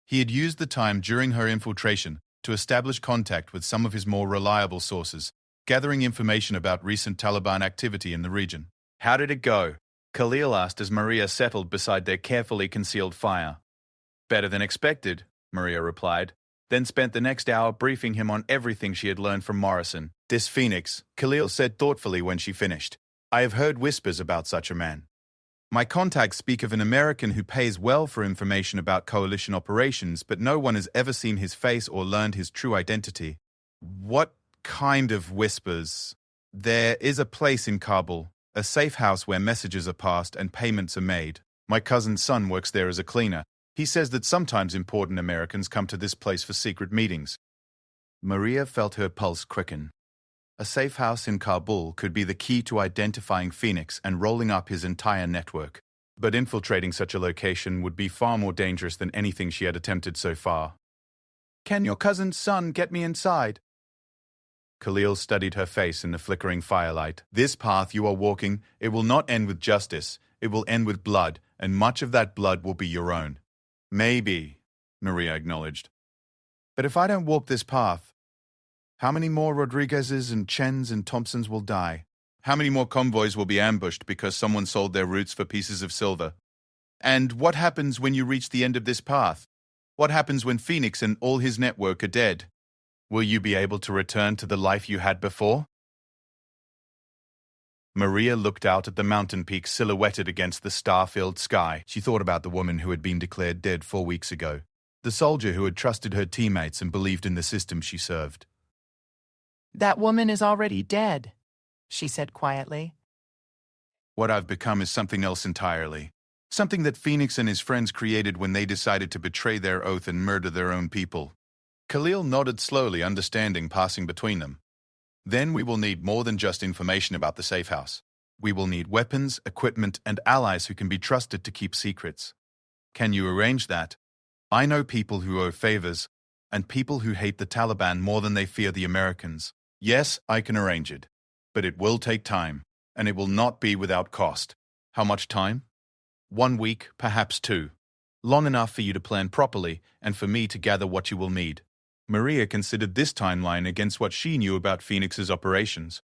He had used the time during her infiltration to establish contact with some of his more reliable sources, gathering information about recent Taliban activity in the region. "How did it go?" Khalil asked as Maria settled beside their carefully concealed fire. "Better than expected," Maria replied, then spent the next hour briefing him on everything she had learned from Morrison. "This Phoenix," Khalil said thoughtfully when she finished. "I have heard whispers about such a man. My contacts speak of an American who pays well for information about coalition operations, but no one has ever seen his face or learned his true identity." "What kind of whispers?" "There is a place in Kabul, a safe house where messages are passed and payments are made. My cousin's son works there as a cleaner. He says that sometimes important Americans come to this place for secret meetings." Maria felt her pulse quicken. A safe house in Kabul could be the key to identifying Phoenix and rolling up his entire network. But infiltrating such a location would be far more dangerous than anything she had attempted so far. "Can your cousin's son get me inside?" Khalil studied her face in the flickering firelight. "This path you are walking, it will not end with justice. It will end with blood, and much of that blood will be your own." "Maybe," Maria acknowledged. "But if I don't walk this path, how many more Rodriguez's and Chens and Thompsons will die? How many more convoys will be ambushed because someone sold their routes for pieces of silver? And what happens when you reach the end of this path? What happens when Phoenix and all his network are dead? Will you be able to return to the life you had before?" Maria looked out at the mountain peak silhouetted against the star-filled sky. She thought about the woman who had been declared dead 4 weeks ago, the soldier who had trusted her teammates and believed in the system she served. "That woman is already dead," she said quietly. "What I've become is something else entirely. Something that Phoenix and his friends created when they decided to betray their oath and murder their own people." Khalil nodded slowly, understanding passing between them. "Then we will need more than just information about the safe house. We will need weapons, equipment, and allies who can be trusted to keep secrets. Can you arrange that? I know people who owe favors, and people who hate the Taliban more than they fear the Americans. Yes, I can arrange it. But it will take time, and it will not be without cost." "How much time?" 1 week, perhaps 2. Long enough for you to plan properly and for me to gather what you will need. Maria considered this timeline against what she knew about Phoenix's operations.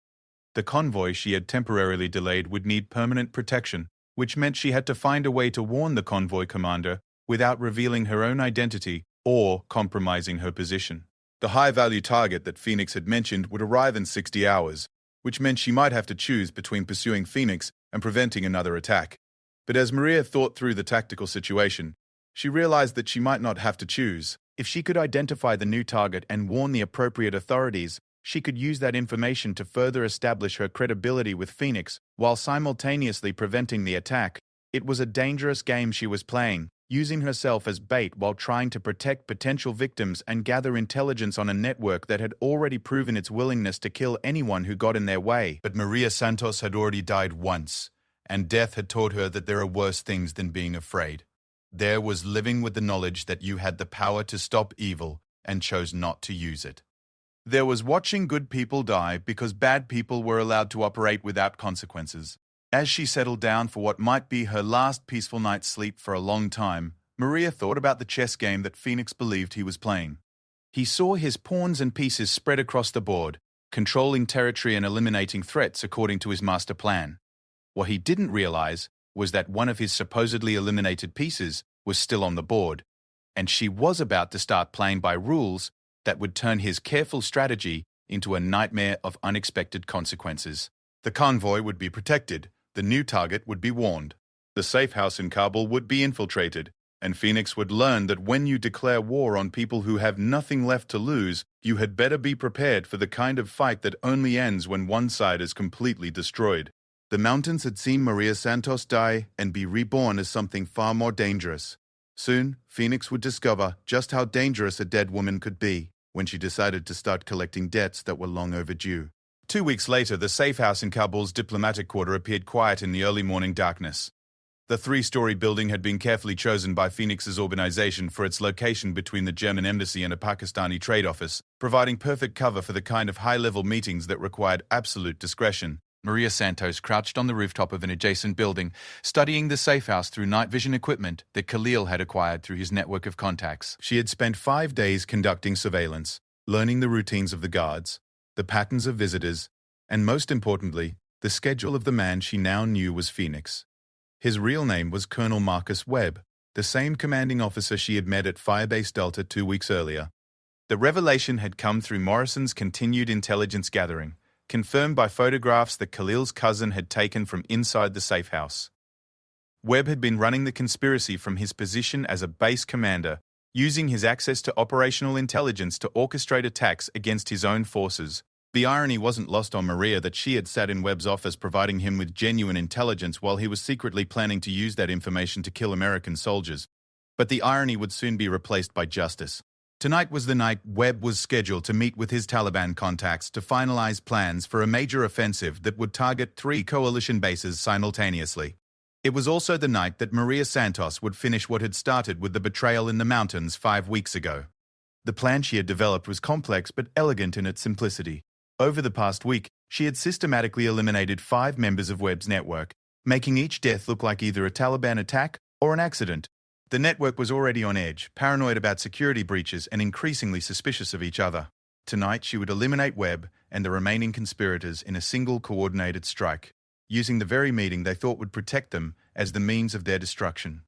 The convoy she had temporarily delayed would need permanent protection, which meant she had to find a way to warn the convoy commander without revealing her own identity or compromising her position. The high-value target that Phoenix had mentioned would arrive in 60 hours, which meant she might have to choose between pursuing Phoenix and preventing another attack. But as Maria thought through the tactical situation, she realized that she might not have to choose. If she could identify the new target and warn the appropriate authorities, she could use that information to further establish her credibility with Phoenix while simultaneously preventing the attack. It was a dangerous game she was playing, using herself as bait while trying to protect potential victims and gather intelligence on a network that had already proven its willingness to kill anyone who got in their way. But Maria Santos had already died once, and death had taught her that there are worse things than being afraid. There was living with the knowledge that you had the power to stop evil and chose not to use it. There was watching good people die because bad people were allowed to operate without consequences. As she settled down for what might be her last peaceful night's sleep for a long time, Maria thought about the chess game that Phoenix believed he was playing. He saw his pawns and pieces spread across the board, controlling territory and eliminating threats according to his master plan. What he didn't realize was that one of his supposedly eliminated pieces was still on the board, and she was about to start playing by rules that would turn his careful strategy into a nightmare of unexpected consequences. The convoy would be protected, the new target would be warned, the safe house in Kabul would be infiltrated, and Phoenix would learn that when you declare war on people who have nothing left to lose, you had better be prepared for the kind of fight that only ends when one side is completely destroyed. The mountains had seen Maria Santos die and be reborn as something far more dangerous. Soon, Phoenix would discover just how dangerous a dead woman could be when she decided to start collecting debts that were long overdue. 2 weeks later, the safe house in Kabul's diplomatic quarter appeared quiet in the early morning darkness. The 3-story building had been carefully chosen by Phoenix's organization for its location between the German embassy and a Pakistani trade office, providing perfect cover for the kind of high-level meetings that required absolute discretion. Maria Santos crouched on the rooftop of an adjacent building, studying the safe house through night vision equipment that Khalil had acquired through his network of contacts. She had spent 5 days conducting surveillance, learning the routines of the guards, the patterns of visitors, and most importantly, the schedule of the man she now knew was Phoenix. His real name was Colonel Marcus Webb, the same commanding officer she had met at Firebase Delta 2 weeks earlier. The revelation had come through Morrison's continued intelligence gathering, confirmed by photographs that Khalil's cousin had taken from inside the safe house. Webb had been running the conspiracy from his position as a base commander, using his access to operational intelligence to orchestrate attacks against his own forces. The irony wasn't lost on Maria that she had sat in Webb's office providing him with genuine intelligence while he was secretly planning to use that information to kill American soldiers. But the irony would soon be replaced by justice. Tonight was the night Webb was scheduled to meet with his Taliban contacts to finalize plans for a major offensive that would target 3 coalition bases simultaneously. It was also the night that Maria Santos would finish what had started with the betrayal in the mountains 5 weeks ago. The plan she had developed was complex but elegant in its simplicity. Over the past week, she had systematically eliminated 5 members of Webb's network, making each death look like either a Taliban attack or an accident. The network was already on edge, paranoid about security breaches and increasingly suspicious of each other. Tonight, she would eliminate Webb and the remaining conspirators in a single coordinated strike, using the very meeting they thought would protect them as the means of their destruction.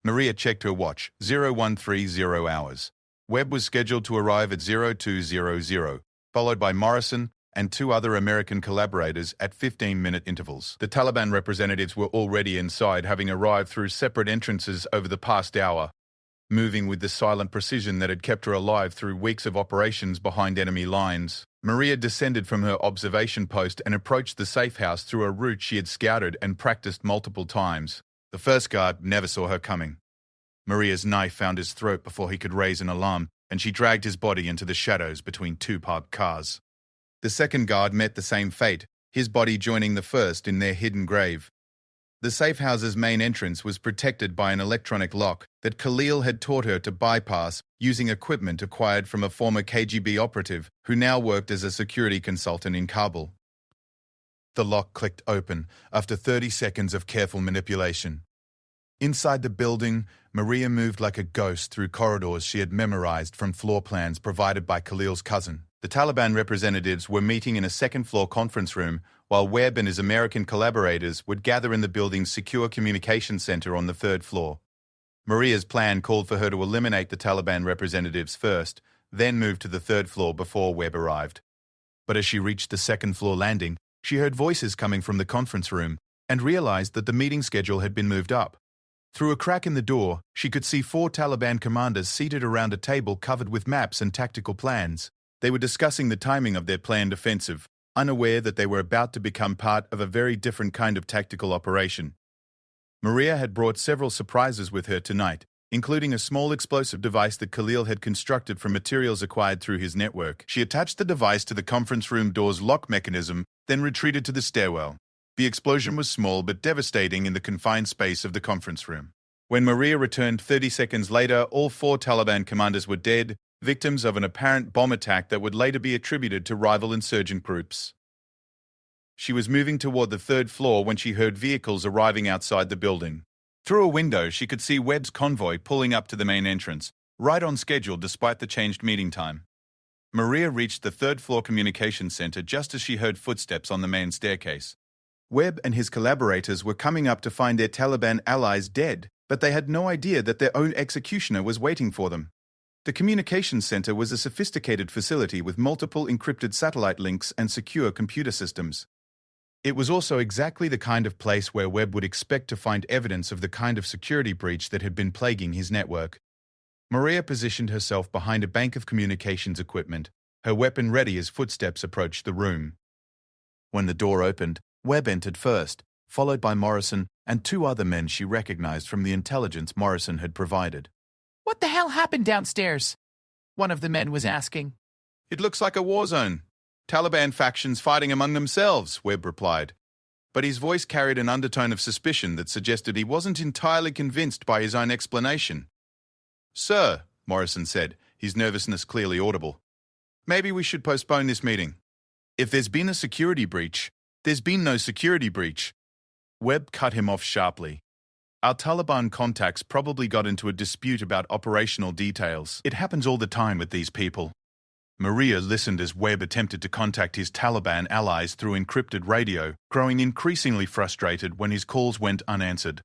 Maria checked her watch, 0130 hours. Webb was scheduled to arrive at 0200, followed by Morrison and 2 other American collaborators at 15-minute intervals. The Taliban representatives were already inside, having arrived through separate entrances over the past hour, moving with the silent precision that had kept her alive through weeks of operations behind enemy lines. Maria descended from her observation post and approached the safe house through a route she had scouted and practiced multiple times. The first guard never saw her coming. Maria's knife found his throat before he could raise an alarm, and she dragged his body into the shadows between 2 parked cars. The second guard met the same fate, his body joining the first in their hidden grave. The safe house's main entrance was protected by an electronic lock that Khalil had taught her to bypass using equipment acquired from a former KGB operative who now worked as a security consultant in Kabul. The lock clicked open after 30 seconds of careful manipulation. Inside the building, Maria moved like a ghost through corridors she had memorized from floor plans provided by Khalil's cousin. The Taliban representatives were meeting in a second-floor conference room, while Webb and his American collaborators would gather in the building's secure communications center on the 3rd floor. Maria's plan called for her to eliminate the Taliban representatives first, then move to the 3rd floor before Webb arrived. But as she reached the 2nd-floor landing, she heard voices coming from the conference room and realized that the meeting schedule had been moved up. Through a crack in the door, she could see 4 Taliban commanders seated around a table covered with maps and tactical plans. They were discussing the timing of their planned offensive, unaware that they were about to become part of a very different kind of tactical operation. Maria had brought several surprises with her tonight, including a small explosive device that Khalil had constructed from materials acquired through his network. She attached the device to the conference room door's lock mechanism, then retreated to the stairwell. The explosion was small but devastating in the confined space of the conference room. When Maria returned 30 seconds later, all 4 Taliban commanders were dead, victims of an apparent bomb attack that would later be attributed to rival insurgent groups. She was moving toward the 3rd floor when she heard vehicles arriving outside the building. Through a window, she could see Webb's convoy pulling up to the main entrance, right on schedule despite the changed meeting time. Maria reached the 3rd floor communications center just as she heard footsteps on the main staircase. Webb and his collaborators were coming up to find their Taliban allies dead, but they had no idea that their own executioner was waiting for them. The communications center was a sophisticated facility with multiple encrypted satellite links and secure computer systems. It was also exactly the kind of place where Webb would expect to find evidence of the kind of security breach that had been plaguing his network. Maria positioned herself behind a bank of communications equipment, her weapon ready as footsteps approached the room. When the door opened, Webb entered first, followed by Morrison and two other men she recognized from the intelligence Morrison had provided. "What the hell happened downstairs?" one of the men was asking. "It looks like a war zone. Taliban factions fighting among themselves," Webb replied. But his voice carried an undertone of suspicion that suggested he wasn't entirely convinced by his own explanation. "Sir," Morrison said, his nervousness clearly audible, "maybe we should postpone this meeting. If there's been a security breach, there's been no security breach." Webb cut him off sharply. "Our Taliban contacts probably got into a dispute about operational details. It happens all the time with these people." Maria listened as Webb attempted to contact his Taliban allies through encrypted radio, growing increasingly frustrated when his calls went unanswered.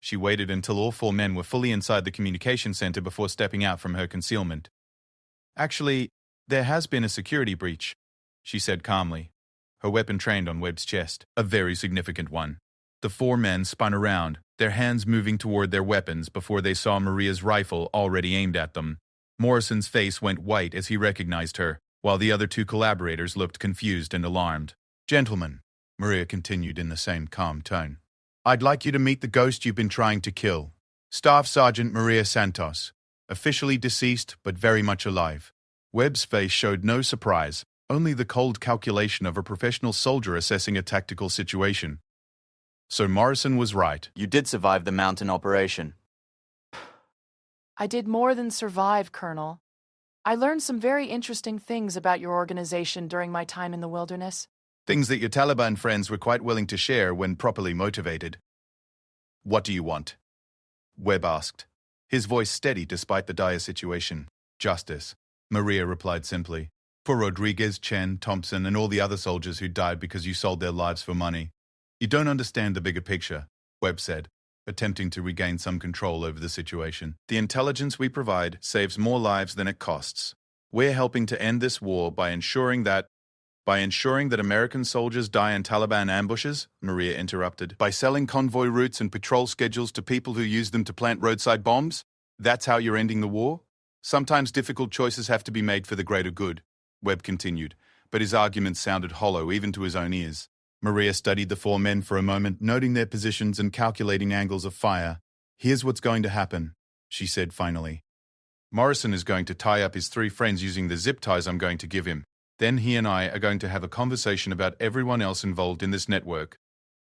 She waited until all four men were fully inside the communication center before stepping out from her concealment. "Actually, there has been a security breach," she said calmly, her weapon trained on Webb's chest, a very significant one. The four men spun around, their hands moving toward their weapons before they saw Maria's rifle already aimed at them. Morrison's face went white as he recognized her, while the other two collaborators looked confused and alarmed. "Gentlemen," Maria continued in the same calm tone, "I'd like you to meet the ghost you've been trying to kill. Staff Sergeant Maria Santos, officially deceased but very much alive." Webb's face showed no surprise, only the cold calculation of a professional soldier assessing a tactical situation. So Morrison was right. "You did survive the mountain operation." "I did more than survive, Colonel. I learned some very interesting things about your organization during my time in the wilderness." Things that your Taliban friends were quite willing to share when properly motivated. "What do you want?" Webb asked, his voice steady despite the dire situation. "Justice," Maria replied simply, "for Rodriguez, Chen, Thompson, and all the other soldiers who died because you sold their lives for money." "You don't understand the bigger picture," Webb said, attempting to regain some control over the situation. "The intelligence we provide saves more lives than it costs. We're helping to end this war by ensuring that American soldiers die in Taliban ambushes," Maria interrupted. "By selling convoy routes and patrol schedules to people who use them to plant roadside bombs? That's how you're ending the war? Sometimes difficult choices have to be made for the greater good," Webb continued, but his arguments sounded hollow even to his own ears. Maria studied the four men for a moment, noting their positions and calculating angles of fire. "Here's what's going to happen," she said finally. "Morrison is going to tie up his three friends using the zip ties I'm going to give him. Then he and I are going to have a conversation about everyone else involved in this network."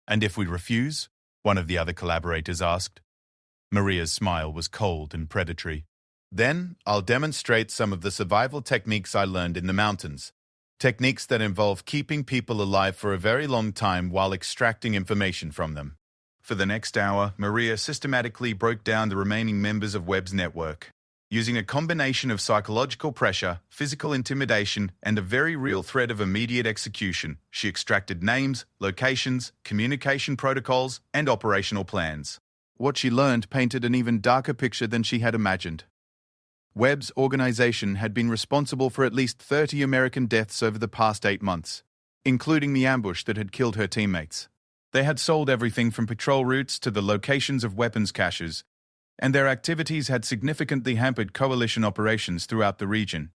"And if we refuse?" one of the other collaborators asked. Maria's smile was cold and predatory. "Then I'll demonstrate some of the survival techniques I learned in the mountains. Techniques that involve keeping people alive for a very long time while extracting information from them." For the next hour, Maria systematically broke down the remaining members of Webb's network. Using a combination of psychological pressure, physical intimidation, and a very real threat of immediate execution, she extracted names, locations, communication protocols, and operational plans. What she learned painted an even darker picture than she had imagined. Webb's organization had been responsible for at least 30 American deaths over the past 8 months, including the ambush that had killed her teammates. They had sold everything from patrol routes to the locations of weapons caches, and their activities had significantly hampered coalition operations throughout the region.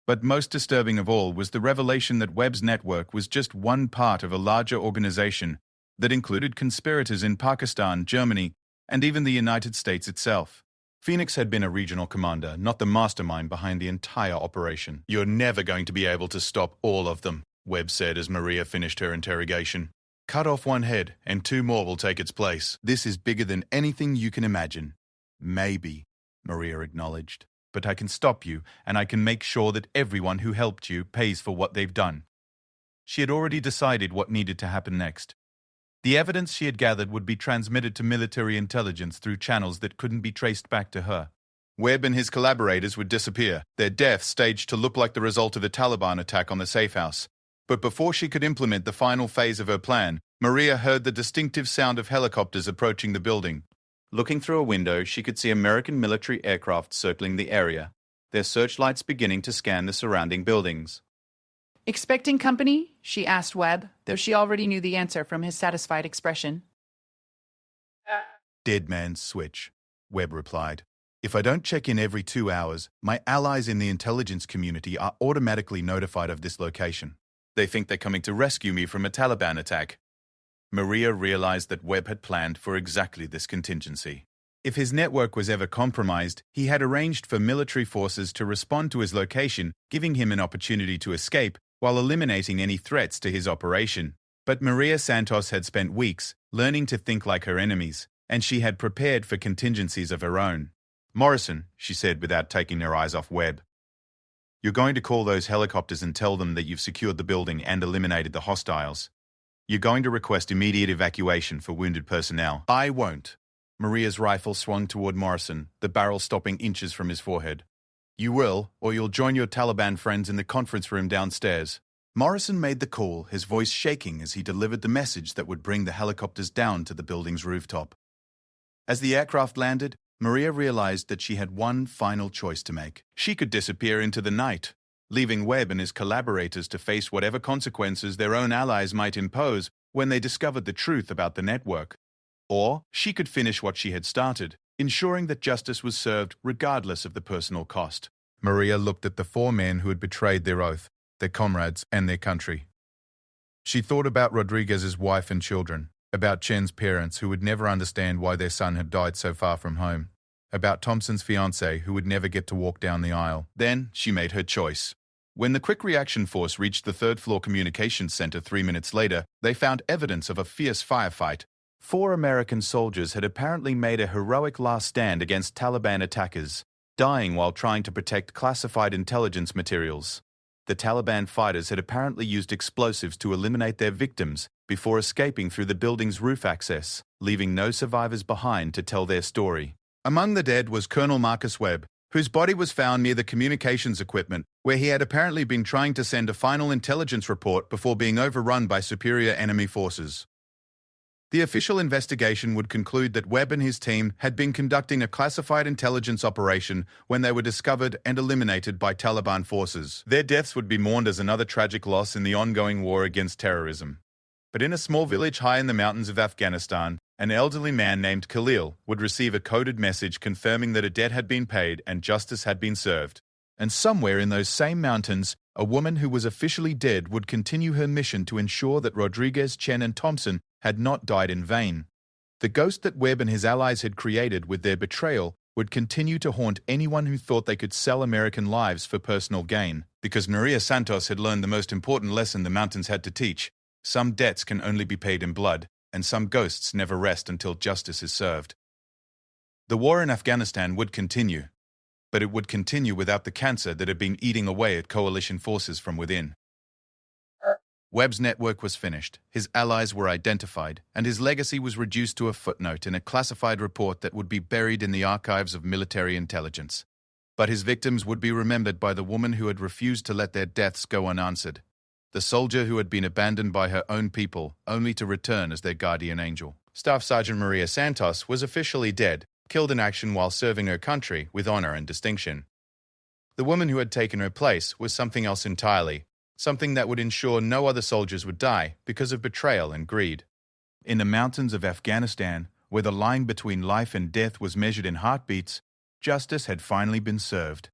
But most disturbing of all was the revelation that Webb's network was just one part of a larger organization that included conspirators in Pakistan, Germany, and even the United States itself. Phoenix had been a regional commander, not the mastermind behind the entire operation. "You're never going to be able to stop all of them," Webb said as Maria finished her interrogation. "Cut off one head, and 2 more will take its place. This is bigger than anything you can imagine." "Maybe," Maria acknowledged, "but I can stop you, and I can make sure that everyone who helped you pays for what they've done." She had already decided what needed to happen next. The evidence she had gathered would be transmitted to military intelligence through channels that couldn't be traced back to her. Webb and his collaborators would disappear, their deaths staged to look like the result of a Taliban attack on the safe house. But before she could implement the final phase of her plan, Maria heard the distinctive sound of helicopters approaching the building. Looking through a window, she could see American military aircraft circling the area, their searchlights beginning to scan the surrounding buildings. Expecting company? She asked Webb, though she already knew the answer from his satisfied expression. Dead man's switch, Webb replied. If I don't check in every 2 hours, my allies in the intelligence community are automatically notified of this location. They think they're coming to rescue me from a Taliban attack. Maria realized that Webb had planned for exactly this contingency. If his network was ever compromised, he had arranged for military forces to respond to his location, giving him an opportunity to escape while eliminating any threats to his operation. But Maria Santos had spent weeks learning to think like her enemies, and she had prepared for contingencies of her own. Morrison, she said without taking her eyes off Webb, you're going to call those helicopters and tell them that you've secured the building and eliminated the hostiles. You're going to request immediate evacuation for wounded personnel. I won't. Maria's rifle swung toward Morrison, the barrel stopping inches from his forehead. You will, or you'll join your Taliban friends in the conference room downstairs. Morrison made the call, his voice shaking as he delivered the message that would bring the helicopters down to the building's rooftop. As the aircraft landed, Maria realized that she had one final choice to make. She could disappear into the night, leaving Webb and his collaborators to face whatever consequences their own allies might impose when they discovered the truth about the network. Or she could finish what she had started, ensuring that justice was served regardless of the personal cost. Maria looked at the 4 men who had betrayed their oath, their comrades, and their country. She thought about Rodriguez's wife and children, about Chen's parents who would never understand why their son had died so far from home, about Thompson's fiancé who would never get to walk down the aisle. Then she made her choice. When the Quick Reaction Force reached the 3rd-floor communications center 3 minutes later, they found evidence of a fierce firefight. 4 American soldiers had apparently made a heroic last stand against Taliban attackers, dying while trying to protect classified intelligence materials. The Taliban fighters had apparently used explosives to eliminate their victims before escaping through the building's roof access, leaving no survivors behind to tell their story. Among the dead was Colonel Marcus Webb, whose body was found near the communications equipment, where he had apparently been trying to send a final intelligence report before being overrun by superior enemy forces. The official investigation would conclude that Webb and his team had been conducting a classified intelligence operation when they were discovered and eliminated by Taliban forces. Their deaths would be mourned as another tragic loss in the ongoing war against terrorism. But in a small village high in the mountains of Afghanistan, an elderly man named Khalil would receive a coded message confirming that a debt had been paid and justice had been served. And somewhere in those same mountains, a woman who was officially dead would continue her mission to ensure that Rodriguez, Chen, and Thompson had not died in vain. The ghost that Webb and his allies had created with their betrayal would continue to haunt anyone who thought they could sell American lives for personal gain. Because Maria Santos had learned the most important lesson the mountains had to teach. Some debts can only be paid in blood, and some ghosts never rest until justice is served. The war in Afghanistan would continue, but it would continue without the cancer that had been eating away at coalition forces from within. Webb's network was finished, his allies were identified, and his legacy was reduced to a footnote in a classified report that would be buried in the archives of military intelligence. But his victims would be remembered by the woman who had refused to let their deaths go unanswered, the soldier who had been abandoned by her own people only to return as their guardian angel. Staff Sergeant Maria Santos was officially dead, killed in action while serving her country with honor and distinction. The woman who had taken her place was something else entirely, something that would ensure no other soldiers would die because of betrayal and greed. In the mountains of Afghanistan, where the line between life and death was measured in heartbeats, justice had finally been served.